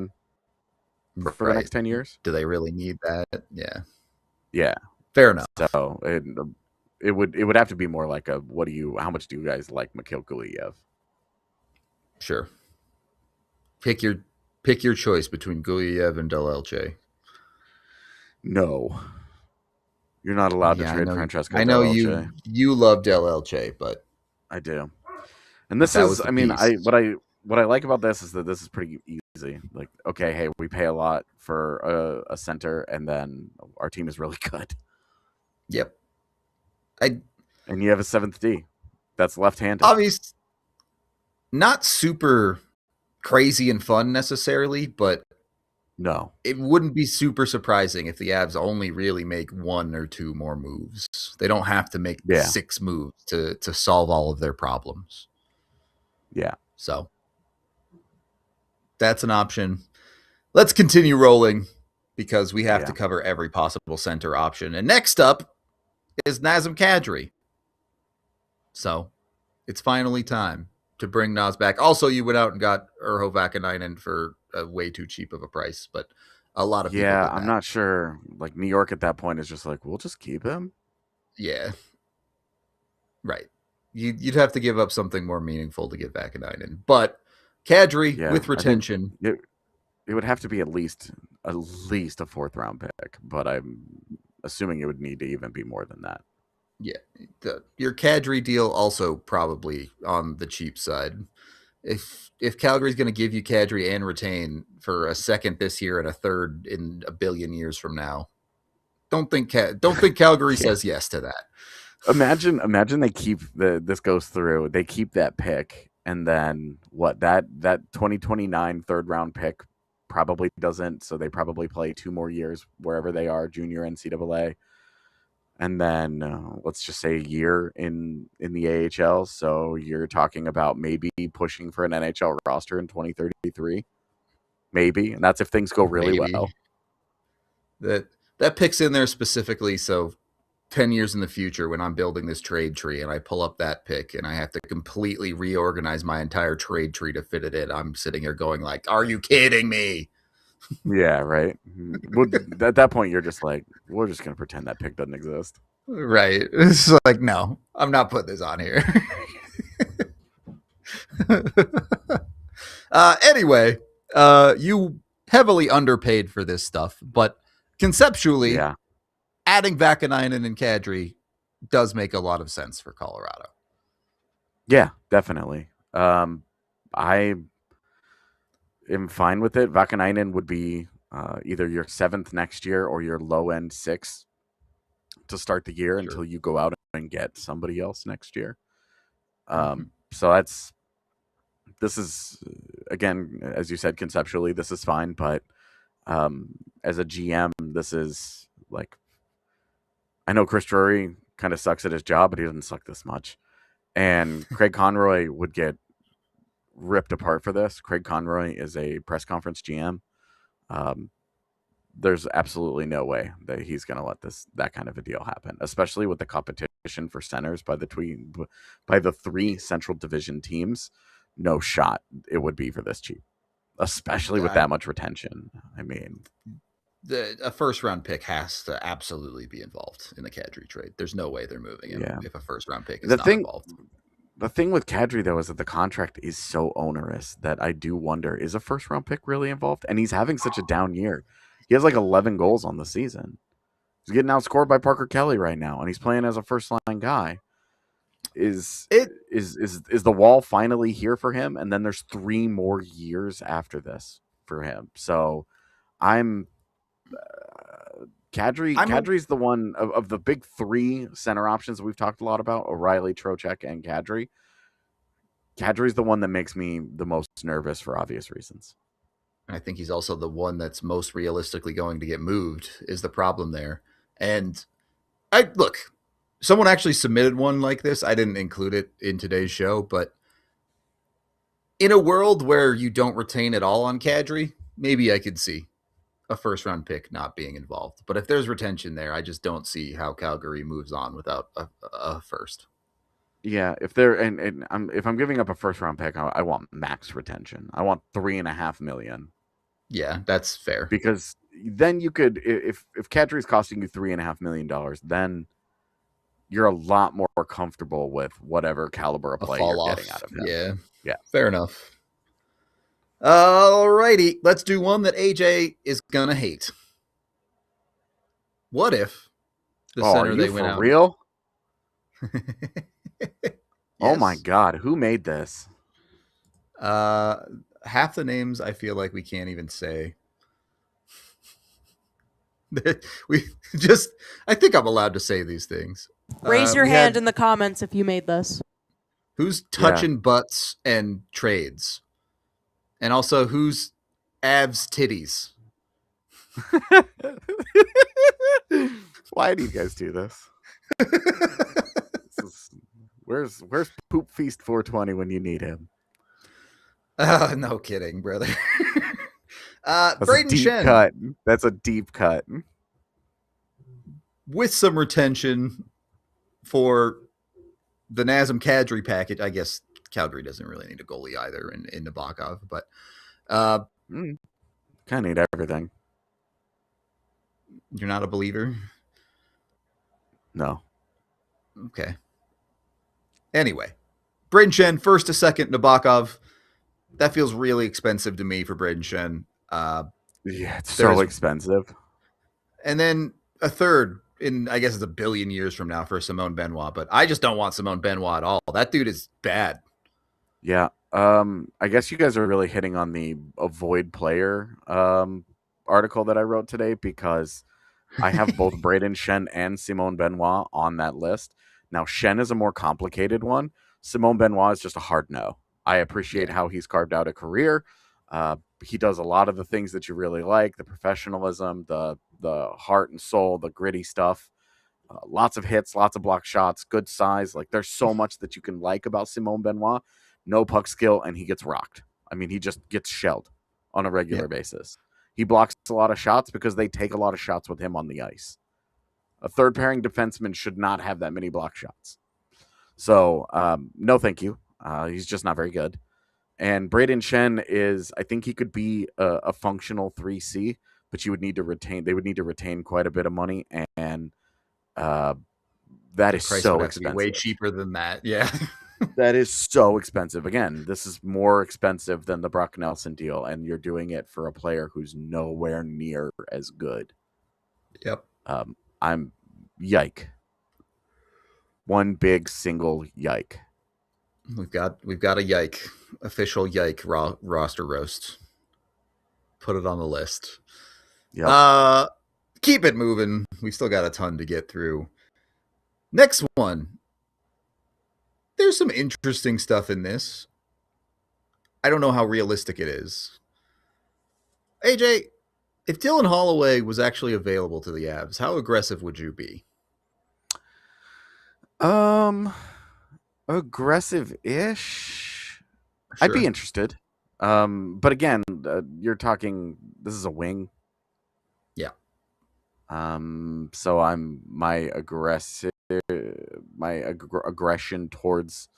for the next 10 years. Do they really need that? Yeah. Yeah. Fair enough. So it would have to be more like how much do you guys like Mikhail Gulyayev? Sure. Pick your choice between Gulyayev and Delelche. No. You're not allowed to trade Francesco Delelche. I know you love Delelche, but I do. And this is what I like about this is that this is pretty easy. Like, okay, hey, we pay a lot for a center, and then our team is really good. Yep. And you have a 7th D that's left-handed. Obviously, not super crazy and fun necessarily, but no, it wouldn't be super surprising if the Avs only really make 1 or 2 more moves. They don't have to make 6 moves to solve all of their problems. Yeah. So that's an option. Let's continue rolling because we have to cover every possible center option. And next up is Nazem Kadri. So it's finally time to bring Naz back. Also, you went out and got Urho Vaakanainen for way too cheap of a price, but a lot of people did that. I'm not sure. Like, New York at that point is just like, we'll just keep him. Yeah. Right. You'd have to give up something more meaningful to get Vaakanainen. But Kadri with retention. It would have to be at least a 4th round pick, but I'm assuming it would need to even be more than that. Yeah. Your Kadri deal also probably on the cheap side. If Calgary's going to give you Kadri and retain for a second this year and a third in a billion years from now, don't think Calgary says yes to that. Imagine they keep this goes through. They keep that pick, and then what? That 2029 3rd round pick probably doesn't. So they probably play 2 more years wherever they are, junior NCAA, and then let's just say a year in the AHL. So you're talking about maybe pushing for an NHL roster in 2033, maybe, and that's if things go really well. That pick's in there specifically so 10 years in the future when I'm building this trade tree and I pull up that pick and I have to completely reorganize my entire trade tree to fit it in, I'm sitting here going like, are you kidding me? Yeah, right. Well, at that point, you're just like, we're just going to pretend that pick doesn't exist. Right. It's like, no, I'm not putting this on here. Anyway, you heavily underpaid for this stuff, but conceptually, adding Vaakanainen and Kadri does make a lot of sense for Colorado. Yeah, definitely. I am fine with it. Vaakanainen would be either your 7th next year or your low-end 6th to start the year until you go out and get somebody else next year. So this is, again, as you said, conceptually, this is fine, but as a GM, this is like, I know Chris Drury kind of sucks at his job, but he doesn't suck this much. And Craig Conroy would get ripped apart for this. Craig Conroy is a press conference GM. There's absolutely no way that he's going to let that kind of a deal happen, especially with the competition for centers by the 3 Central Division teams. No shot it would be for this cheap, especially with that much retention. I mean, a 1st round pick has to absolutely be involved in the Kadri trade. There's no way they're moving him if a 1st round pick is not involved. The thing with Kadri, though, is that the contract is so onerous that I do wonder, is a 1st round pick really involved? And he's having such a down year. He has like 11 goals on the season. He's getting outscored by Parker Kelly right now, and he's playing as a first-line guy. Is the wall finally here for him? And then there's 3 more years after this for him. So Kadri's the one of the big 3 center options that we've talked a lot about, O'Reilly, Trocheck, and Kadri. Kadri's the one that makes me the most nervous for obvious reasons. I think he's also the one that's most realistically going to get moved is the problem there. And someone actually submitted one like this. I didn't include it in today's show, but in a world where you don't retain at all on Kadri, maybe I could see a 1st round pick not being involved. But if there's retention there, I just don't see how Calgary moves on without a first. Yeah, if I'm giving up a 1st round pick, I want max retention. I want $3.5 million. Yeah, that's fair. Because then you could, if Kadri's costing you $3.5 million, then you're a lot more comfortable with whatever caliber of play you're getting out of him. Yeah, fair enough. Alrighty, let's do one that AJ is gonna hate. What if the center they went out? For real? Yes. Oh my God, who made this? Half the names I feel like we can't even say. I think I'm allowed to say these things. Raise your hand in the comments if you made this. Who's touching butts and trades? And also, who's abs titties? Why do you guys do this? Where's Poop Feast 420 when you need him? No kidding, brother. That's Brayden a deep Schenn, cut. That's a deep cut. with some retention for the Nazem Kadri package. I guess Calgary doesn't really need a goalie either in Nabokov, but Kind of need everything. you're not a believer? No. Okay. Anyway, Brayden Schenn, first to second Nabokov. That feels really expensive to me for Brayden Schenn. Yeah, it's so expensive. And then a third in, I guess it's 1 billion years from now, for Simone Benoit. But I just don't want Simone Benoit at all. That dude is bad. Yeah. I guess you guys are really hitting on the avoid player article that I wrote today, because I have both Brayden Schenn and Simone Benoit on that list. Now, Schenn is a more complicated one. Simone Benoit is just a hard no. I appreciate how he's carved out a career. He does a lot of the things that you really like, the professionalism, the heart and soul, the gritty stuff. Lots of hits, lots of block shots, good size. Like, there's so much that you can like about Simone Benoit. No puck skill, and he gets rocked. I mean, he just gets shelled on a regular basis. He blocks a lot of shots because they take a lot of shots with him on the ice. A third pairing defenseman should not have that many block shots. So, no thank you. He's just not very good. And Brayden Schenn is, I think he could be a functional 3C, but you would need to retain. They would need to retain quite a bit of money, and that is so expensive. Way cheaper than that. Yeah. That is so expensive. Again, this is more expensive than the Brock Nelson deal, and you're doing it for a player who's nowhere near as good. Yep. I'm yike. One big single yike. We've got a yike, official yike roster roast. Put it on the list. Yep. Keep it moving. We still got a ton to get through. Next one. There's some interesting stuff in this. I don't know how realistic it is. AJ, if Dylan Holloway was actually available to the Avs, how aggressive would you be? Aggressive-ish. Sure. I'd be interested. But again, you're talking, this is a wing. Yeah. So my aggression towards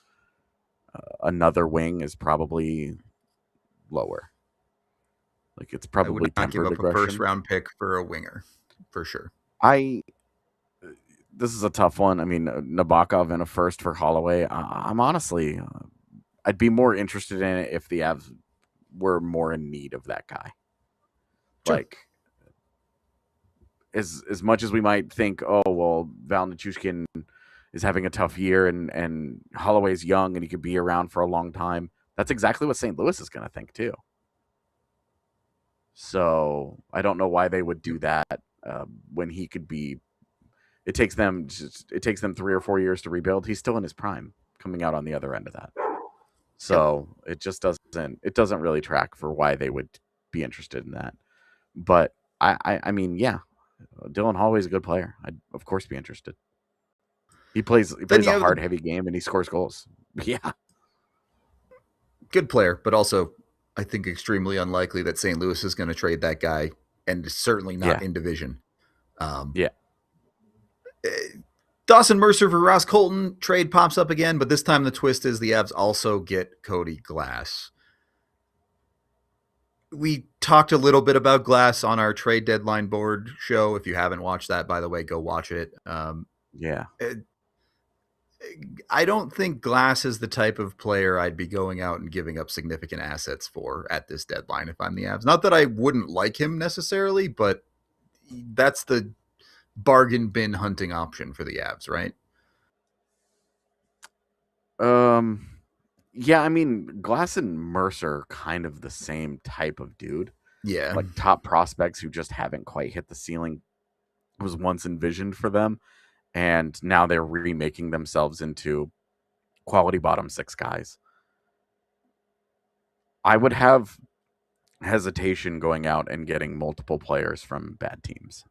another wing is probably lower. Like, it's probably tempered aggression. A first round pick for a winger, for sure. This is a tough one. I mean, Nabokov and a first for Holloway. I'm honestly, I'd be more interested in it if the Avs were more in need of that guy. Sure. Like, as much as we might think, oh, well, Val Nichushkin is having a tough year and Holloway's young and he could be around for a long time, that's exactly what St. Louis is going to think too. So I don't know why they would do that when he could be. It takes them 3 or 4 years to rebuild. He's still in his prime, coming out on the other end of that. So it just doesn't really track for why they would be interested in that. But I mean, yeah, Dylan Holloway's a good player. I'd of course be interested. He plays a hard, heavy game, and he scores goals. Yeah, good player, but also I think extremely unlikely that St. Louis is going to trade that guy, and certainly not in division. Dawson Mercer for Ross Colton trade pops up again, but this time the twist is the Avs also get Cody Glass. We talked a little bit about Glass on our trade deadline board show. If you haven't watched that, by the way, go watch it. I don't think Glass is the type of player I'd be going out and giving up significant assets for at this deadline if I'm the Avs. Not that I wouldn't like him necessarily, but that's the bargain bin hunting option for the Avs, right? Yeah, I mean, Glass and Mercer are kind of the same type of dude. Yeah. Like top prospects who just haven't quite hit the ceiling was once envisioned for them. And now they're remaking themselves into quality bottom six guys. I would have hesitation going out and getting multiple players from bad teams.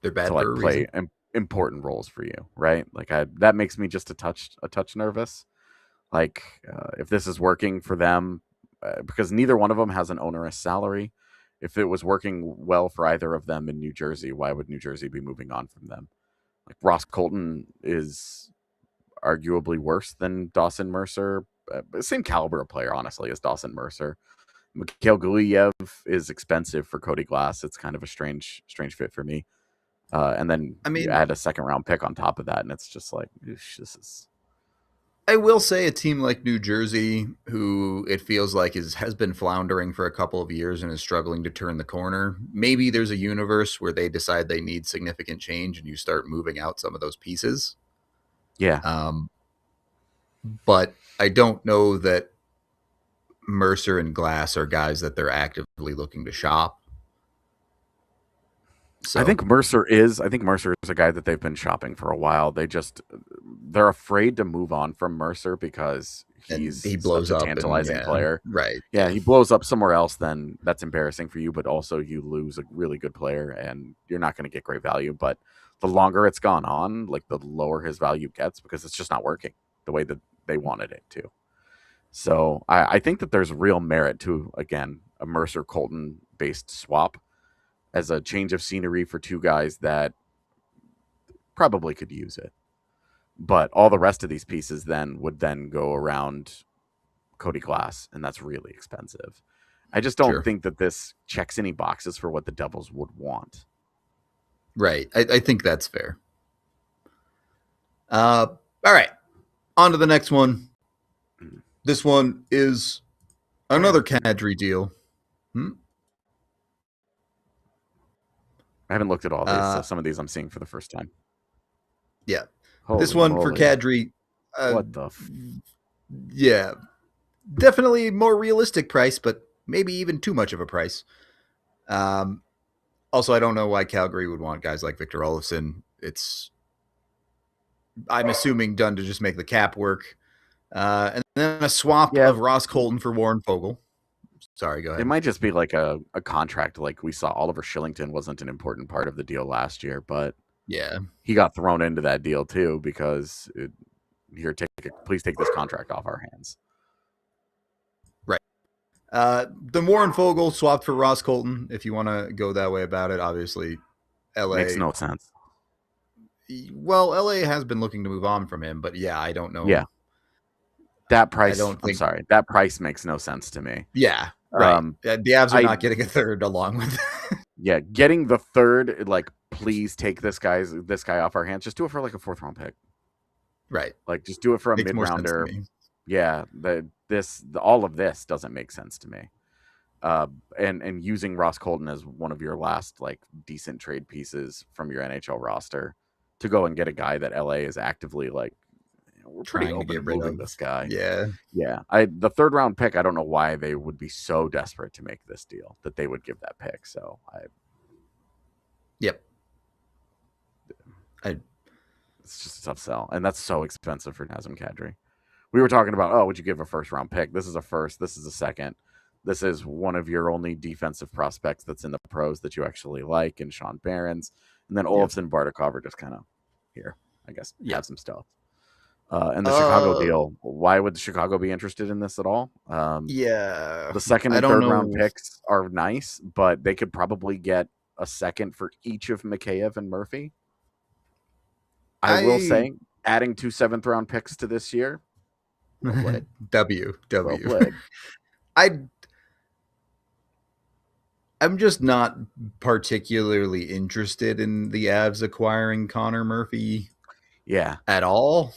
They're bad to for a reason. Important roles for you, right? Like that makes me just a touch nervous. Like, if this is working for them, because neither one of them has an onerous salary. If it was working well for either of them in New Jersey, why would New Jersey be moving on from them? Like, Ross Colton is arguably worse than Dawson Mercer. Same caliber of player, honestly, as Dawson Mercer. Mikhail Gulyev is expensive for Cody Glass. It's kind of a strange fit for me. And then you add a second-round pick on top of that, and it's just like, this is... I will say a team like New Jersey, who it feels like has been floundering for a couple of years and is struggling to turn the corner. Maybe there's a universe where they decide they need significant change and you start moving out some of those pieces. Yeah. But I don't know that Mercer and Glass are guys that they're actively looking to shop. So I think Mercer is a guy that they've been shopping for a while. They're afraid to move on from Mercer because he blows such a tantalizing player. Right. Yeah, he blows up somewhere else, then that's embarrassing for you, but also you lose a really good player and you're not going to get great value. But the longer it's gone on, like the lower his value gets because it's just not working the way that they wanted it to. So I think that there's real merit to, again, a Mercer Colton based swap as a change of scenery for two guys that probably could use it. But all the rest of these pieces would go around Cody Glass, and that's really expensive. I just don't think that this checks any boxes for what the Devils would want. Right. I think that's fair. All right. On to the next one. This one is another Kadri deal. I haven't looked at all these, so some of these I'm seeing for the first time. Yeah. Holy this one moly. for Kadri. What the? Yeah. Definitely more realistic price, but maybe even too much of a price. Also, I don't know why Calgary would want guys like Victor Olofsson. It's, I'm assuming, done to just make the cap work. And then a swap of Ross Colton for Warren Foegele. Sorry, go ahead. It might just be like a contract like we saw. Oliver Shillington wasn't an important part of the deal last year, but yeah, he got thrown into that deal too because please take this contract off our hands. Right. The Warren Foegele swapped for Ross Colton, if you want to go that way about it. Obviously, LA makes no sense. Well, LA has been looking to move on from him, but yeah, I don't know. Yeah. That price, that price makes no sense to me. Yeah, right. The Avs are not getting a third along with Yeah, getting the third, like, please take this guy off our hands. Just do it for like a 4th round pick. Right. Like, just do it for a mid-rounder. Yeah, all of this doesn't make sense to me. And using Ross Colton as one of your last like decent trade pieces from your NHL roster to go and get a guy that LA is actively like, we're pretty open to moving this guy. Yeah. The 3rd round pick, I don't know why they would be so desperate to make this deal that they would give that pick. So it's just a tough sell, and that's so expensive for Nazem Kadri. We were talking about, would you give a 1st round pick? This is a 1st. This is a 2nd. This is one of your only defensive prospects that's in the pros that you actually like, and Sean Barons, and then Olofsson, Bardakov are just kind of here, I guess, have some stuff. And the Chicago deal, why would Chicago be interested in this at all? The 2nd and 3rd round picks are nice, but they could probably get a 2nd for each of Mikheyev and Murphy. I will say, adding 2 7th round picks to this year, W. I'm just not particularly interested in the Avs acquiring Connor Murphy. Yeah, at all.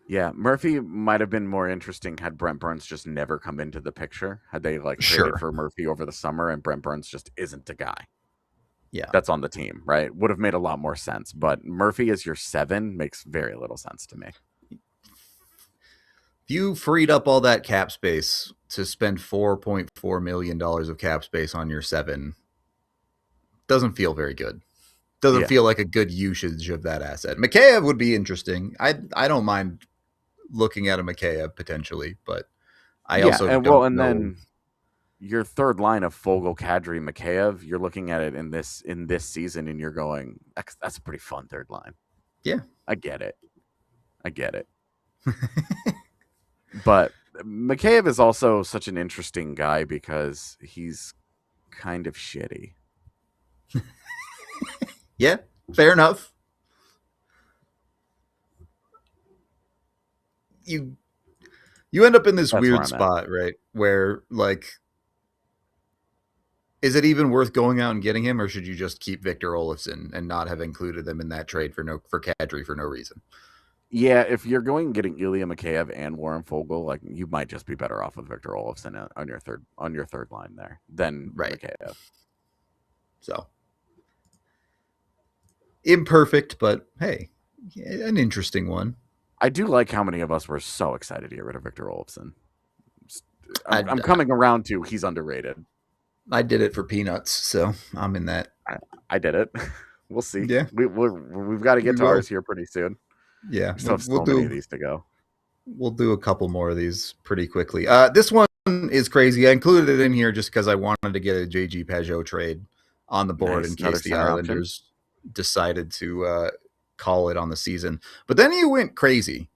Yeah, Murphy might have been more interesting had Brent Burns just never come into the picture. Had they traded for Murphy over the summer and Brent Burns just isn't the guy. Yeah, that's on the team, right? Would have made a lot more sense. But Murphy as your 7 makes very little sense to me. If you freed up all that cap space to spend $4.4 million of cap space on your 7, doesn't feel very good. Doesn't feel like a good usage of that asset. Mikheyev would be interesting. I don't mind looking at a Mikheyev potentially, but I also don't know. And then your 3rd line of Foegele, Kadri, Mikheyev, you're looking at it in this season, and you're going, that's a pretty fun 3rd line. Yeah, I get it. But Mikheyev is also such an interesting guy because he's kind of shitty. Yeah, fair enough. You end up in this weird spot, right? Where, like, is it even worth going out and getting him, or should you just keep Victor Olofsson and not have included them in that trade for Kadri for no reason? Yeah, if you're getting Ilya Mikheyev and Warren Foegele, like, you might just be better off with Victor Olofsson on your third line there than Mikheyev. So imperfect, but hey, an interesting one. I do like how many of us were so excited to get rid of Victor Olofsson. I'm coming around to he's underrated. I did it for peanuts, so I'm in that. I did it. We'll see. Yeah, we've got to get to ours here pretty soon. Yeah, we still have so many of these to go. We'll do a couple more of these pretty quickly. This one is crazy. I included it in here just because I wanted to get a JG Pageau trade on the board in case the Islanders decided to call it on the season. But then he went crazy.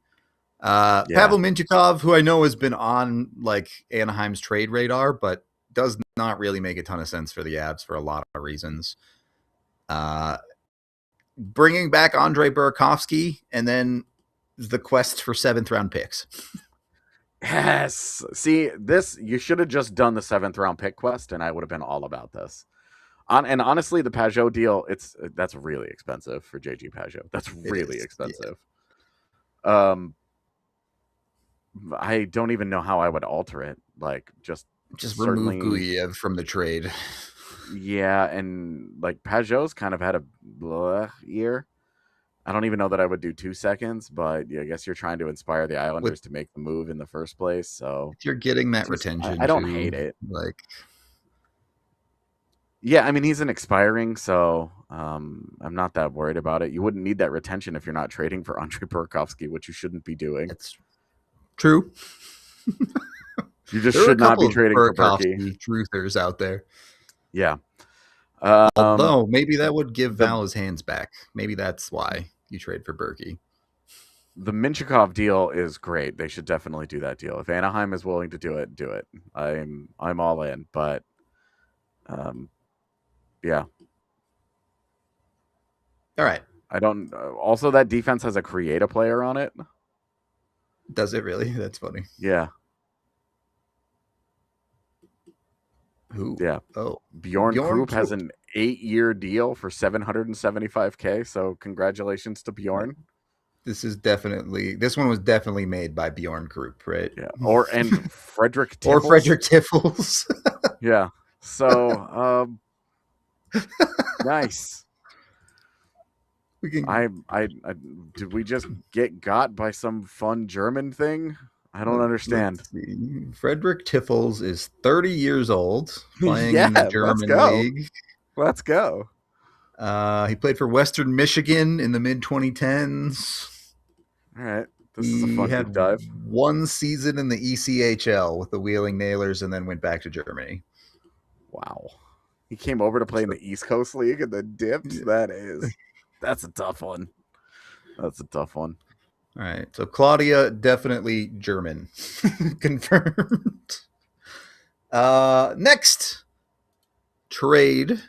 Pavel Mintyukov, who I know has been on like Anaheim's trade radar, but does not really make a ton of sense for the Avs for a lot of reasons. Bringing back Andrei Burakovsky, and then the quest for 7th round picks. Yes. See, this, you should have just done the 7th round pick quest, and I would have been all about this. And honestly, the Pageau deal, that's really expensive for JG Pageau. That's really expensive. Yeah. I don't even know how I would alter it. Like, just remove Guyev from the trade. Yeah, and like Pageau's kind of had a blah year. I don't even know that I would do 2 seconds, but yeah, I guess you're trying to inspire the Islanders to make the move in the first place. So if you're getting that retention, I don't hate it. Like, yeah, I mean, he's an expiring, so I'm not that worried about it. You wouldn't need that retention if you're not trading for Andrei Burakovsky, which you shouldn't be doing. That's true. You just should not be trading for Berkey. Truthers out there. Yeah. Although maybe that would give Val his hands back. Maybe that's why you trade for Berkey. The Mintyukov deal is great. They should definitely do that deal. If Anaheim is willing to do it, do it. I'm all in. But yeah. All right. I don't. Also, that defense has a create-a player on it. Does it really? That's funny. Yeah. Who? Yeah. Oh, Bjorn Krupp has an 8-year deal for $775K. So congratulations to Bjorn. This one was definitely made by Bjorn Krupp, right? Yeah. And Frederick Tiffels. Or Frederick Tiffels. Yeah. So nice. Did we just get got by some fun German thing? I don't understand. Frederick Tiffels is 30 years old, playing in the German league. Let's go. He played for Western Michigan in the mid-2010s. All right. This is a fun deep dive. One season in the ECHL with the Wheeling Nailers and then went back to Germany. Wow. He came over to play in the East Coast League and then dipped? Yeah. That's a tough one. All right. So Claudia, definitely German. Confirmed. Next trade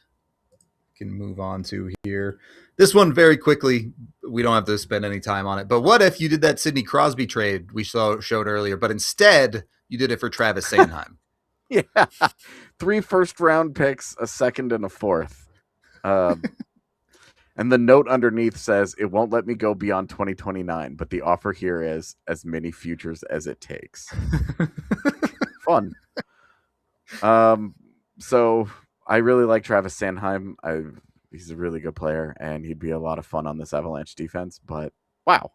can move on to here. This one very quickly. We don't have to spend any time on it. But what if you did that Sidney Crosby trade we showed earlier, but instead you did it for Travis Sanheim? Yeah. 3 first-round picks, a second, and a fourth. And the note underneath says, it won't let me go beyond 2029, but the offer here is as many futures as it takes. Fun. So I really like Travis Sanheim. He's a really good player, and he'd be a lot of fun on this Avalanche defense. But, wow.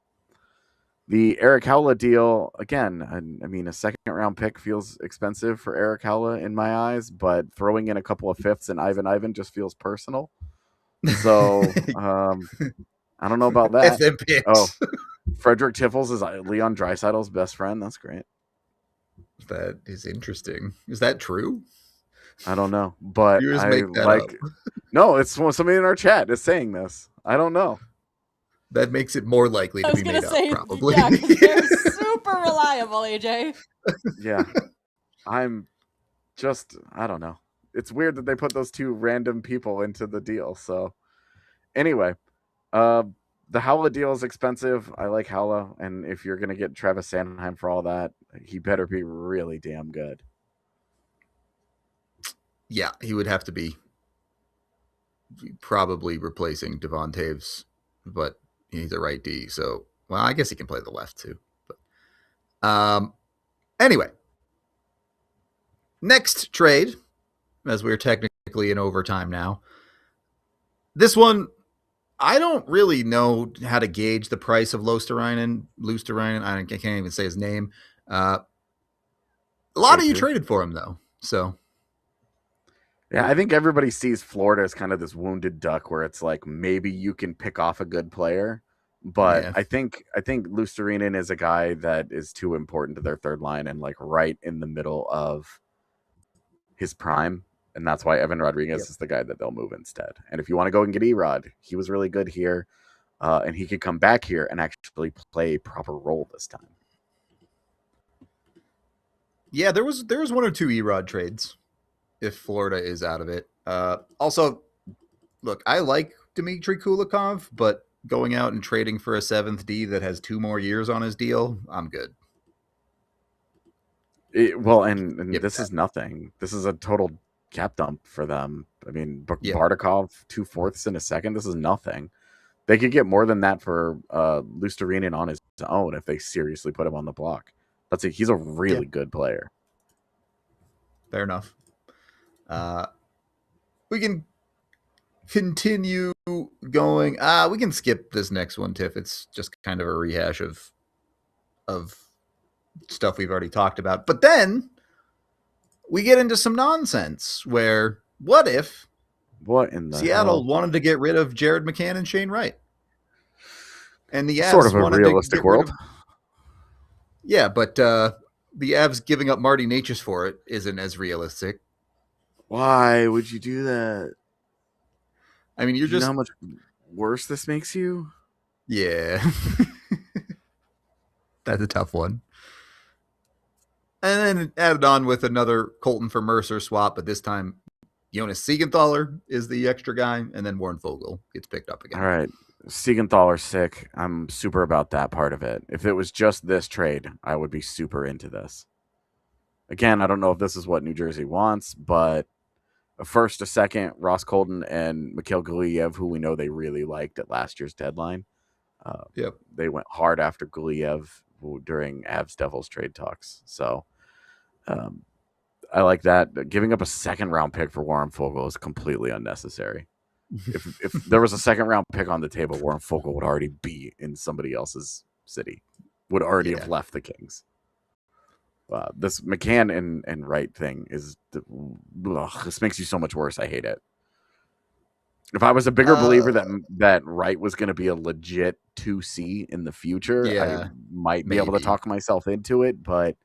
The Eric Haula deal, again, I mean, a second-round pick feels expensive for Eric Haula in my eyes, but throwing in a couple of fifths and Ivan just feels personal. So, I don't know about that. Oh, Frederick Tiffels is Leon Draisaitl's best friend. That's great. That is interesting. Is that true? I don't know, but I like. No, it's somebody in our chat is saying this. I don't know. That makes it more likely to be made up, probably. Yeah, because they're super reliable, AJ. Yeah. I don't know. It's weird that they put those two random people into the deal. So anyway, the Haula deal is expensive. I like Haula. And if you're going to get Travis Sanheim for all that, he better be really damn good. Yeah, he would have to be probably replacing Devon Taves, but he's a right D. So, well, I guess he can play the left too. But anyway, next trade, as we're technically in overtime now. This one, I don't really know how to gauge the price of Luostarinen. I can't even say his name. A lot of you traded for him, though. So, yeah, I think everybody sees Florida as kind of this wounded duck where it's like maybe you can pick off a good player. But yeah. I think Luostarinen is a guy that is too important to their third line and like right in the middle of his prime. And that's why Evan Rodriguez is the guy that they'll move instead. And if you want to go and get Erod, he was really good here. And he could come back here and actually play a proper role this time. Yeah, there was 1 or 2 Erod trades if Florida is out of it. Also, look, I like Dmitry Kulikov, but going out and trading for a 7th D that has 2 more years on his deal, I'm good. This is nothing. This is a total cap dump for them. I mean, Bardakov, 2/4 and a second. This is nothing. They could get more than that for Luostarinen on his own if they seriously put him on the block. He's a really good player. Fair enough. We can continue going. We can skip this next one, Tiff. It's just kind of a rehash of stuff we've already talked about. But then we get into some nonsense where what if Seattle wanted to get rid of Jared McCann and Shane Wright? And the Avs sort of a realistic world. Yeah, but the Avs giving up Marty Necas for it isn't as realistic. Why would you do that? I mean, you know how much worse this makes you? Yeah. That's a tough one. And then added on with another Colton for Mercer swap, but this time Jonas Siegenthaler is the extra guy, and then Warren Foegele gets picked up again. All right. Siegenthaler's sick. I'm super about that part of it. If it was just this trade, I would be super into this. Again, I don't know if this is what New Jersey wants, but a first, a second, Ross Colton and Mikhail Guliev, who we know they really liked at last year's deadline. They went hard after Guliev during Avs Devils trade talks. So I like that. Giving up a second-round pick for Warren Foegele is completely unnecessary. If there was a second-round pick on the table, Warren Foegele would already be in somebody else's city. Would already have left the Kings. This McCann and Wright thing is... this makes you so much worse. I hate it. If I was a bigger believer that Wright was going to be a legit 2C in the future, I might be able to talk myself into it, but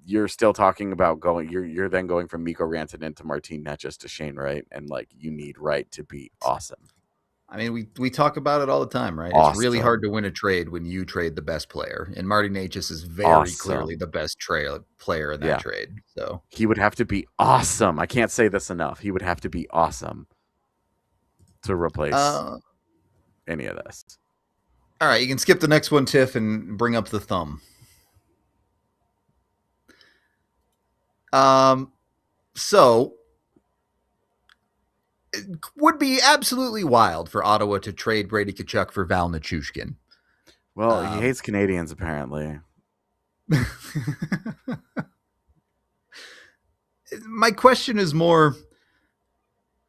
you're still talking about going. You're then going from Mikko Rantanen to Martin Necas to Shane Wright, and like you need Wright to be awesome. I mean, we talk about it all the time, right? Awesome. It's really hard to win a trade when you trade the best player, and Martin Necas is very clearly the best player in that trade. So he would have to be awesome. I can't say this enough. He would have to be awesome to replace any of this. All right, you can skip the next one, Tiff, and bring up the thumb. So it would be absolutely wild for Ottawa to trade Brady Tkachuk for Val Nichushkin. Well, he hates Canadians, apparently. My question is more,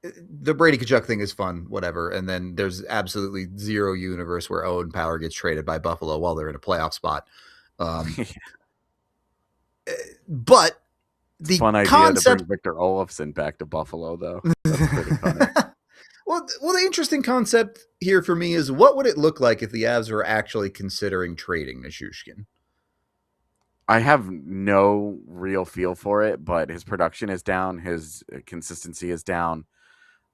the Brady Tkachuk thing is fun, whatever. And then there's absolutely zero universe where Owen Power gets traded by Buffalo while they're in a playoff spot. But the fun idea to bring Victor Olofsson back to Buffalo, though. That's pretty funny. Well, the interesting concept here for me is what would it look like if the Avs were actually considering trading Nichushkin? I have no real feel for it, but his production is down. His consistency is down.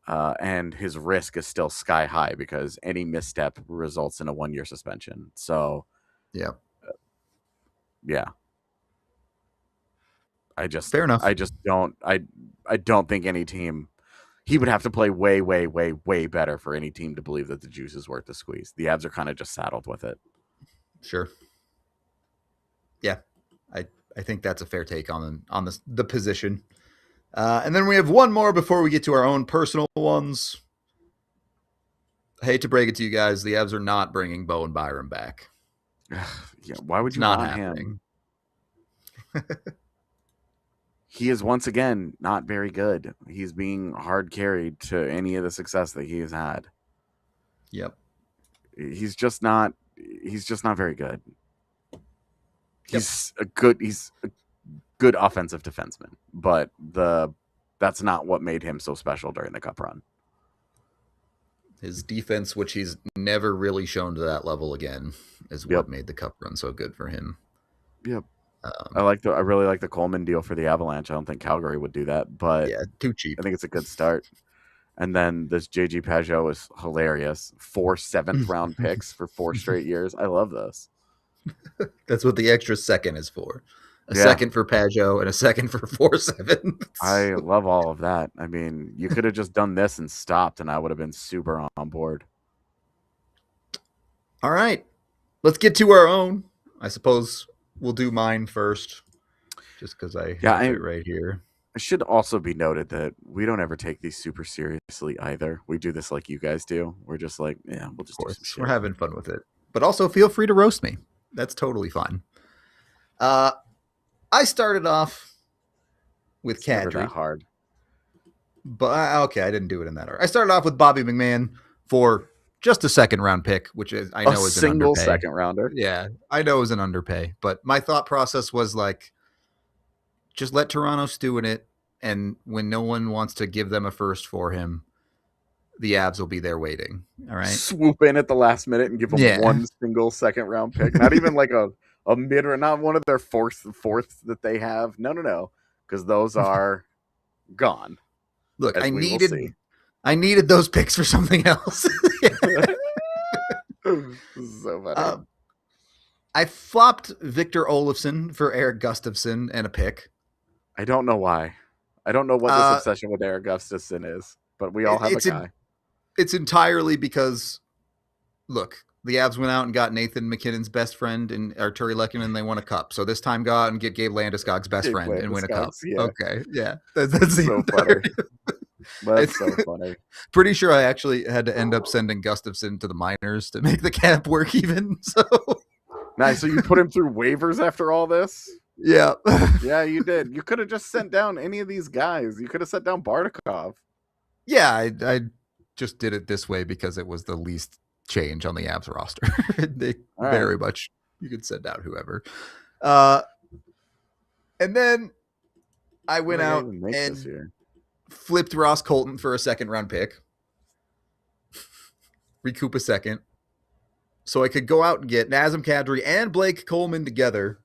and his risk is still sky high because any misstep results in a 1-year suspension. So, yeah. Fair enough. I don't think any team. He would have to play way, way, way, way better for any team to believe that the juice is worth the squeeze. The Avs are kind of just saddled with it. Sure. Yeah, I think that's a fair take on the position. And then we have one more before we get to our own personal ones. I hate to break it to you guys, the Avs are not bringing Bo and BYRAM back. Yeah, why would you want him? He is once again not very good. He's being hard carried to any of the success that he has had. Yep. He's just not very good. He's a good offensive defenseman, but that's not what made him so special during the Cup run. His defense, which he's never really shown to that level again, is what made the Cup run so good for him. Yep. I really like the Coleman deal for the Avalanche. I don't think Calgary would do that, but too cheap. I think it's a good start. And then this JG Pageau is hilarious. 4 7th-round picks for 4 straight years. I love this. That's what the extra second is for. A second for Pageau and a second for 4 7. I love all of that. I mean, you could have just done this and stopped, and I would have been super on board. All right. Let's get to our own. I suppose we'll do mine first, just because I have it right here. It should also be noted that we don't ever take these super seriously either. We do this like you guys do. We're just like, we'll just do some shit. We're having fun with it. But also feel free to roast me. That's totally fine. I started off with Kadri. Never that hard. But okay, I didn't do it in that order. I started off with Bobby McMann for just a second-round pick, which is I know is an underpay. A single second-rounder. Yeah, I know is an underpay. But my thought process was like, just let Toronto stew in it, and when no one wants to give them a first for him, the Avs will be there waiting. All right, swoop in at the last minute and give them one single second-round pick. Not even like a mid or not one of their fourth that they have. No, because those are gone. Look, I needed those picks for something else. So funny. I flopped Victor Olofsson for Eric Gustafsson and a pick. I don't know why. I don't know what this obsession with Eric Gustafsson is, but we all have a guy. It's entirely because, look, the Avs went out and got Nathan McKinnon's best friend and Arturi Lehkonen, and they won a cup. So this time go out and get Gabe Landeskog's best friend and win a cup. Yeah. Okay, yeah. That's so funny. That's so funny. Pretty sure I actually had to end up sending Gustafsson to the minors to make the cap work even. So nice. So you put him through waivers after all this? Yeah. Yeah, you did. You could have just sent down any of these guys. You could have sent down Bardakov. Yeah, I just did it this way because it was the least change on the Avs roster. Very much you could send out whoever. And then I went out and flipped Ross Colton for a second-round pick. Recoup a second. So I could go out and get Nazem Kadri and Blake Coleman together.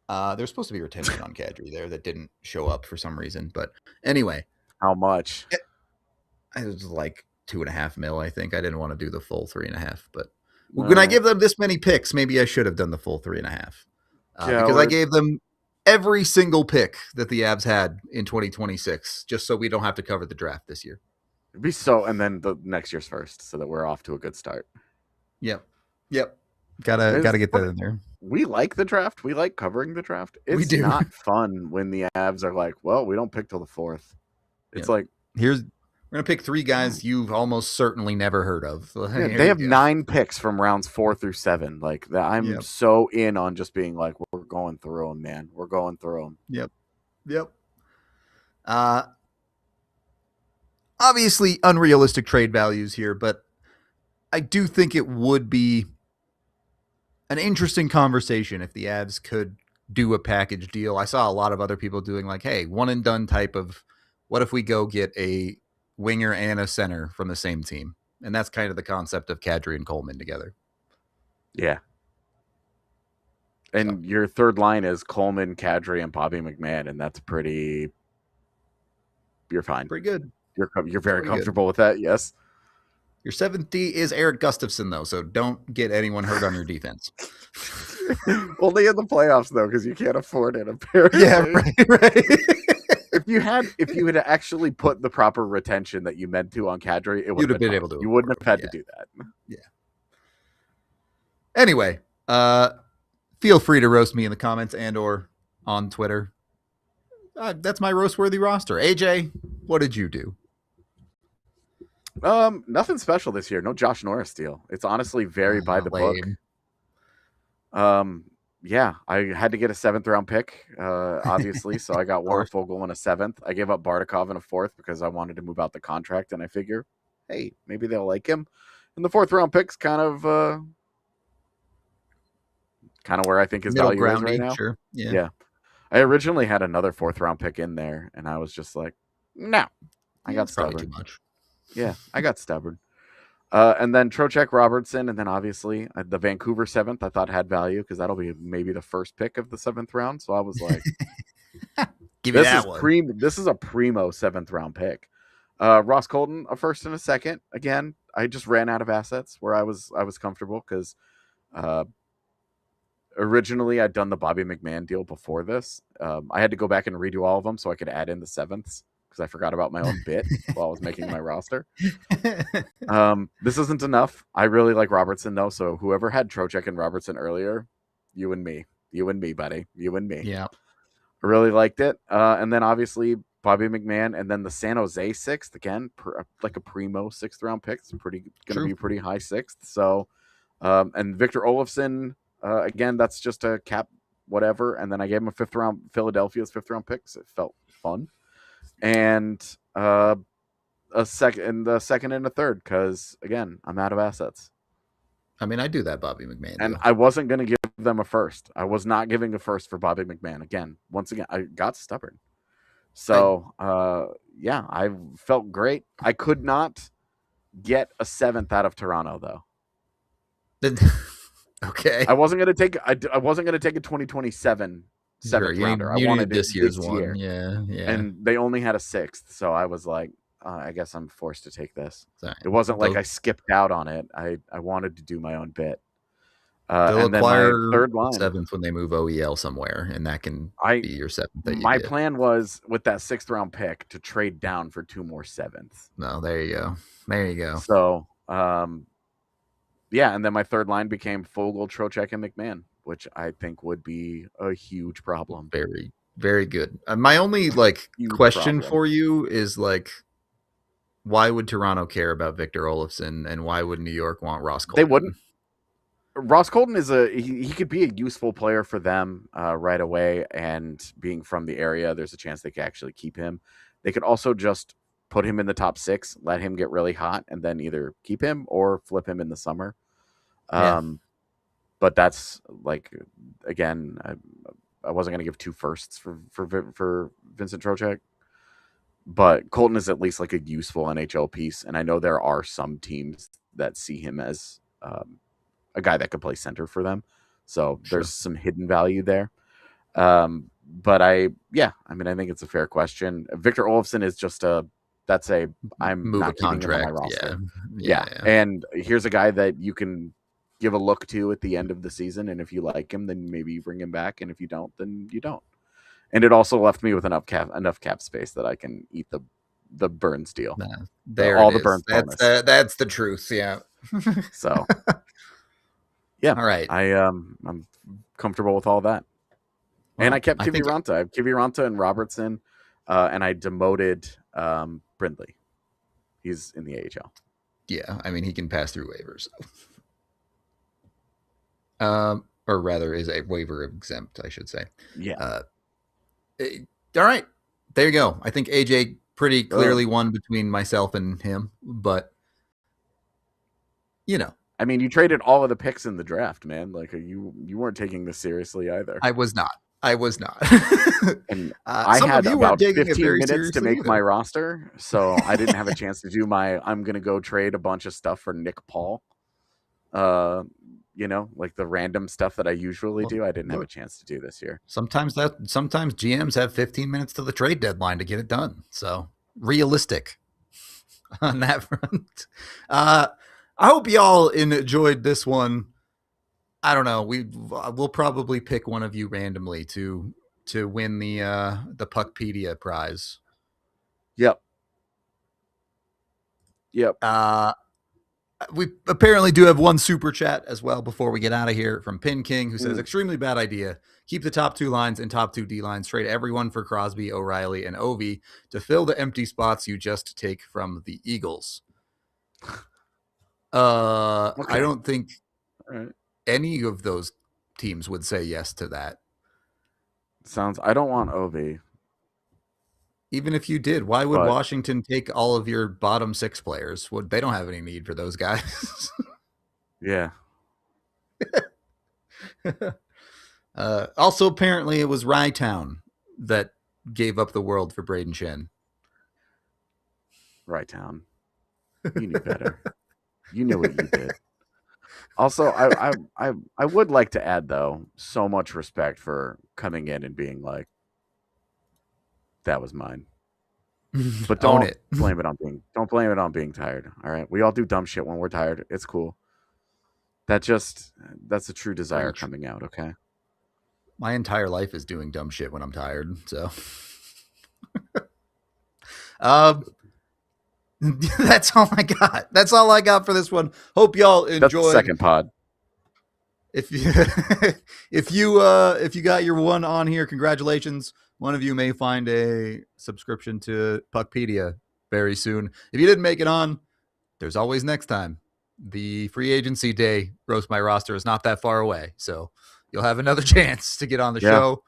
There's supposed to be retention on Kadri there that didn't show up for some reason. But anyway. How much? It was like $2.5 million, I think. I didn't want to do the full 3.5. But when I give them this many picks, maybe I should have done the full 3.5. Because I gave them every single pick that the Avs had in 2026, just so we don't have to cover the draft this year. It'd be so, and then the next year's first, so that we're off to a good start. Yep. Gotta get that in there. We like the draft. We like covering the draft. It's not fun when the Avs are like, well, we don't pick till the 4th. It's like, we're gonna pick 3 guys you've almost certainly never heard of. They have 9 picks from rounds 4 through 7. Like that, I'm so in on just being like, we're going through them, man. We're going through them. Yep. Obviously unrealistic trade values here, but I do think it would be an interesting conversation if the Avs could do a package deal. I saw a lot of other people doing like, hey, one and done type of, what if we go get a winger and a center from the same team? And that's kind of the concept of Kadri and Coleman together. Yeah. And your third line is Coleman, Kadri, and Bobby McMann, and that's you're fine. Pretty good. You're very comfortable with that, yes. Your 7th D is Eric Gustafsson, though, so don't get anyone hurt on your defense. Only in the playoffs, though, because you can't afford it, apparently. Yeah, right. If you had actually put the proper retention that you meant to on Kadri, it would have been able to. You wouldn't have had to do that. Yeah. Anyway, feel free to roast me in the comments and or on Twitter. That's my roast-worthy roster. AJ, what did you do? Nothing special this year. No Josh Norris deal. It's honestly very by the book. Yeah, I had to get a 7th round pick, obviously. So I got Haula Foegele in a 7th. I gave up Bardakov in a 4th because I wanted to move out the contract, and I figure, hey, maybe they'll like him. And the 4th round pick's kind of where I think his value is right now. Sure. Yeah. I originally had another 4th round pick in there, and I was just like, no. I got stubborn. Too much. Yeah, I got stubborn. And then Trocheck, Robertson, and then obviously the Vancouver 7th I thought had value because that'll be maybe the first pick of the 7th round. So I was like, give me that one. This is a primo 7th round pick. Ross Colton, a 1st and a 2nd. Again, I just ran out of assets where I was comfortable because originally I'd done the Bobby McMann deal before this. I had to go back and redo all of them so I could add in the 7ths. Because I forgot about my own bit while I was making my roster. This isn't enough. I really like Robertson, though. So whoever had Trocheck and Robertson earlier, you and me, buddy. You and me. Yeah. I really liked it. And then obviously Bobby McMann. And then the San Jose 6th, again, like a primo 6th round pick. It's going to be pretty high 6th. So, and Victor Olofsson, again, that's just a cap whatever. And then I gave him a 5th round, Philadelphia's 5th round pick. So it felt fun. And a 2nd and a 3rd because again I'm out of assets. I mean, I do that Bobby McMann and I wasn't going to give them a 1st. I was not giving a 1st for Bobby McMann. Once again I got stubborn. So yeah, I felt great. I could not get a 7th out of Toronto though. Okay, I wasn't going to take a 2027 7th rounder. I wanted this year's one. Year. Yeah. And they only had a 6th, so I was like, I guess I'm forced to take this. Sorry. It wasn't like I skipped out on it. I wanted to do my own bit. They'll and acquire then my 3rd line 7th when they move OEL somewhere, and that can be your 7th. My plan was with that 6th round pick to trade down for 2 more 7ths. No, there you go. So, yeah, and then my 3rd line became Foegele, Trocheck, and McMann, which I think would be a huge problem. Very, very good. My only question for you is why would Toronto care about Victor Olofsson, and why would New York want Ross Colton? They wouldn't. Ross Colton is he could be a useful player for them right away, and being from the area, there's a chance they could actually keep him. They could also just put him in the top 6, let him get really hot, and then either keep him or flip him in the summer. But that's again, I wasn't going to give 2 firsts for Vincent Trocheck, but Colton is at least a useful NHL piece. And I know there are some teams that see him as a guy that could play center for them. So there's some hidden value there. But I think it's a fair question. Victor Olofsson is just I'm not keeping him on my roster. Yeah. And here's a guy that you can give a look to at the end of the season, and if you like him, then maybe you bring him back, and if you don't, then you don't. And it also left me with enough cap space that I can eat the Burns deal. The Burns bonus. That's the truth. Yeah. So yeah, all right. I'm comfortable with all that. Well, and I kept Kiviranta. I have Kiviranta and Robertson, and I demoted Brindley. He's in the AHL. Yeah, I mean he can pass through waivers. Or rather is a waiver exempt, I should say. Yeah. All right. There you go. I think AJ pretty clearly won between myself and him, but I mean, you traded all of the picks in the draft, man. You weren't taking this seriously either. I was not. And I had about 15 minutes to make my roster, so I didn't have a chance to do I'm going to go trade a bunch of stuff for Nick Paul. The random stuff that I usually do. I didn't have a chance to do this year. Sometimes GMs have 15 minutes to the trade deadline to get it done. So realistic. on that front. I hope y'all enjoyed this one. I don't know. We'll probably pick one of you randomly to win the Puckpedia prize. Yep. We apparently do have one super chat as well before we get out of here from Pin King, who says, extremely bad idea. Keep the top 2 lines and top 2 D lines. Trade everyone for Crosby, O'Reilly, and Ovi to fill the empty spots you just take from the Eagles. Okay. I don't think any of those teams would say yes to that. I don't want Ovi. Even if you did, why would Washington take all of your bottom 6 players? They don't have any need for those guys. Yeah. Also, apparently, it was Rytown that gave up the world for Brayden Schenn. Rytown. You knew better. You knew what you did. Also, I would like to add, though, so much respect for coming in and being like, that was mine. But don't blame it on being tired. All right. We all do dumb shit when we're tired. It's cool. That's a true desire coming out, okay? My entire life is doing dumb shit when I'm tired, so that's all I got. That's all I got for this one. Hope y'all enjoyed. That's the second pod. If you got your one on here, congratulations. One of you may find a subscription to Puckpedia very soon. If you didn't make it on, there's always next time. The free agency day roast my roster is not that far away, so you'll have another chance to get on the show.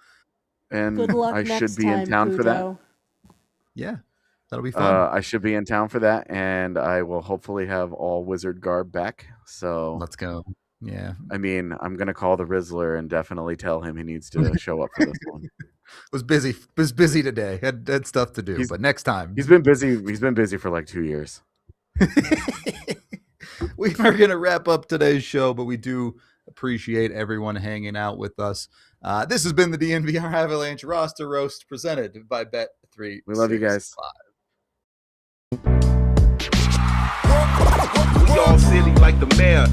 And I should be in town for that. Yeah, that'll be fun. I should be in town for that, and I will hopefully have all Wizard garb back. So let's go. Yeah. I mean, I'm going to call the Rizzler and definitely tell him he needs to show up for this one. Was busy today. Had stuff to do, but next time. He's been busy for like 2 years. We are going to wrap up today's show, but we do appreciate everyone hanging out with us. This has been the DNVR Avalanche Roster Roast presented by Bet365. We love you guys. We all silly like the mayor.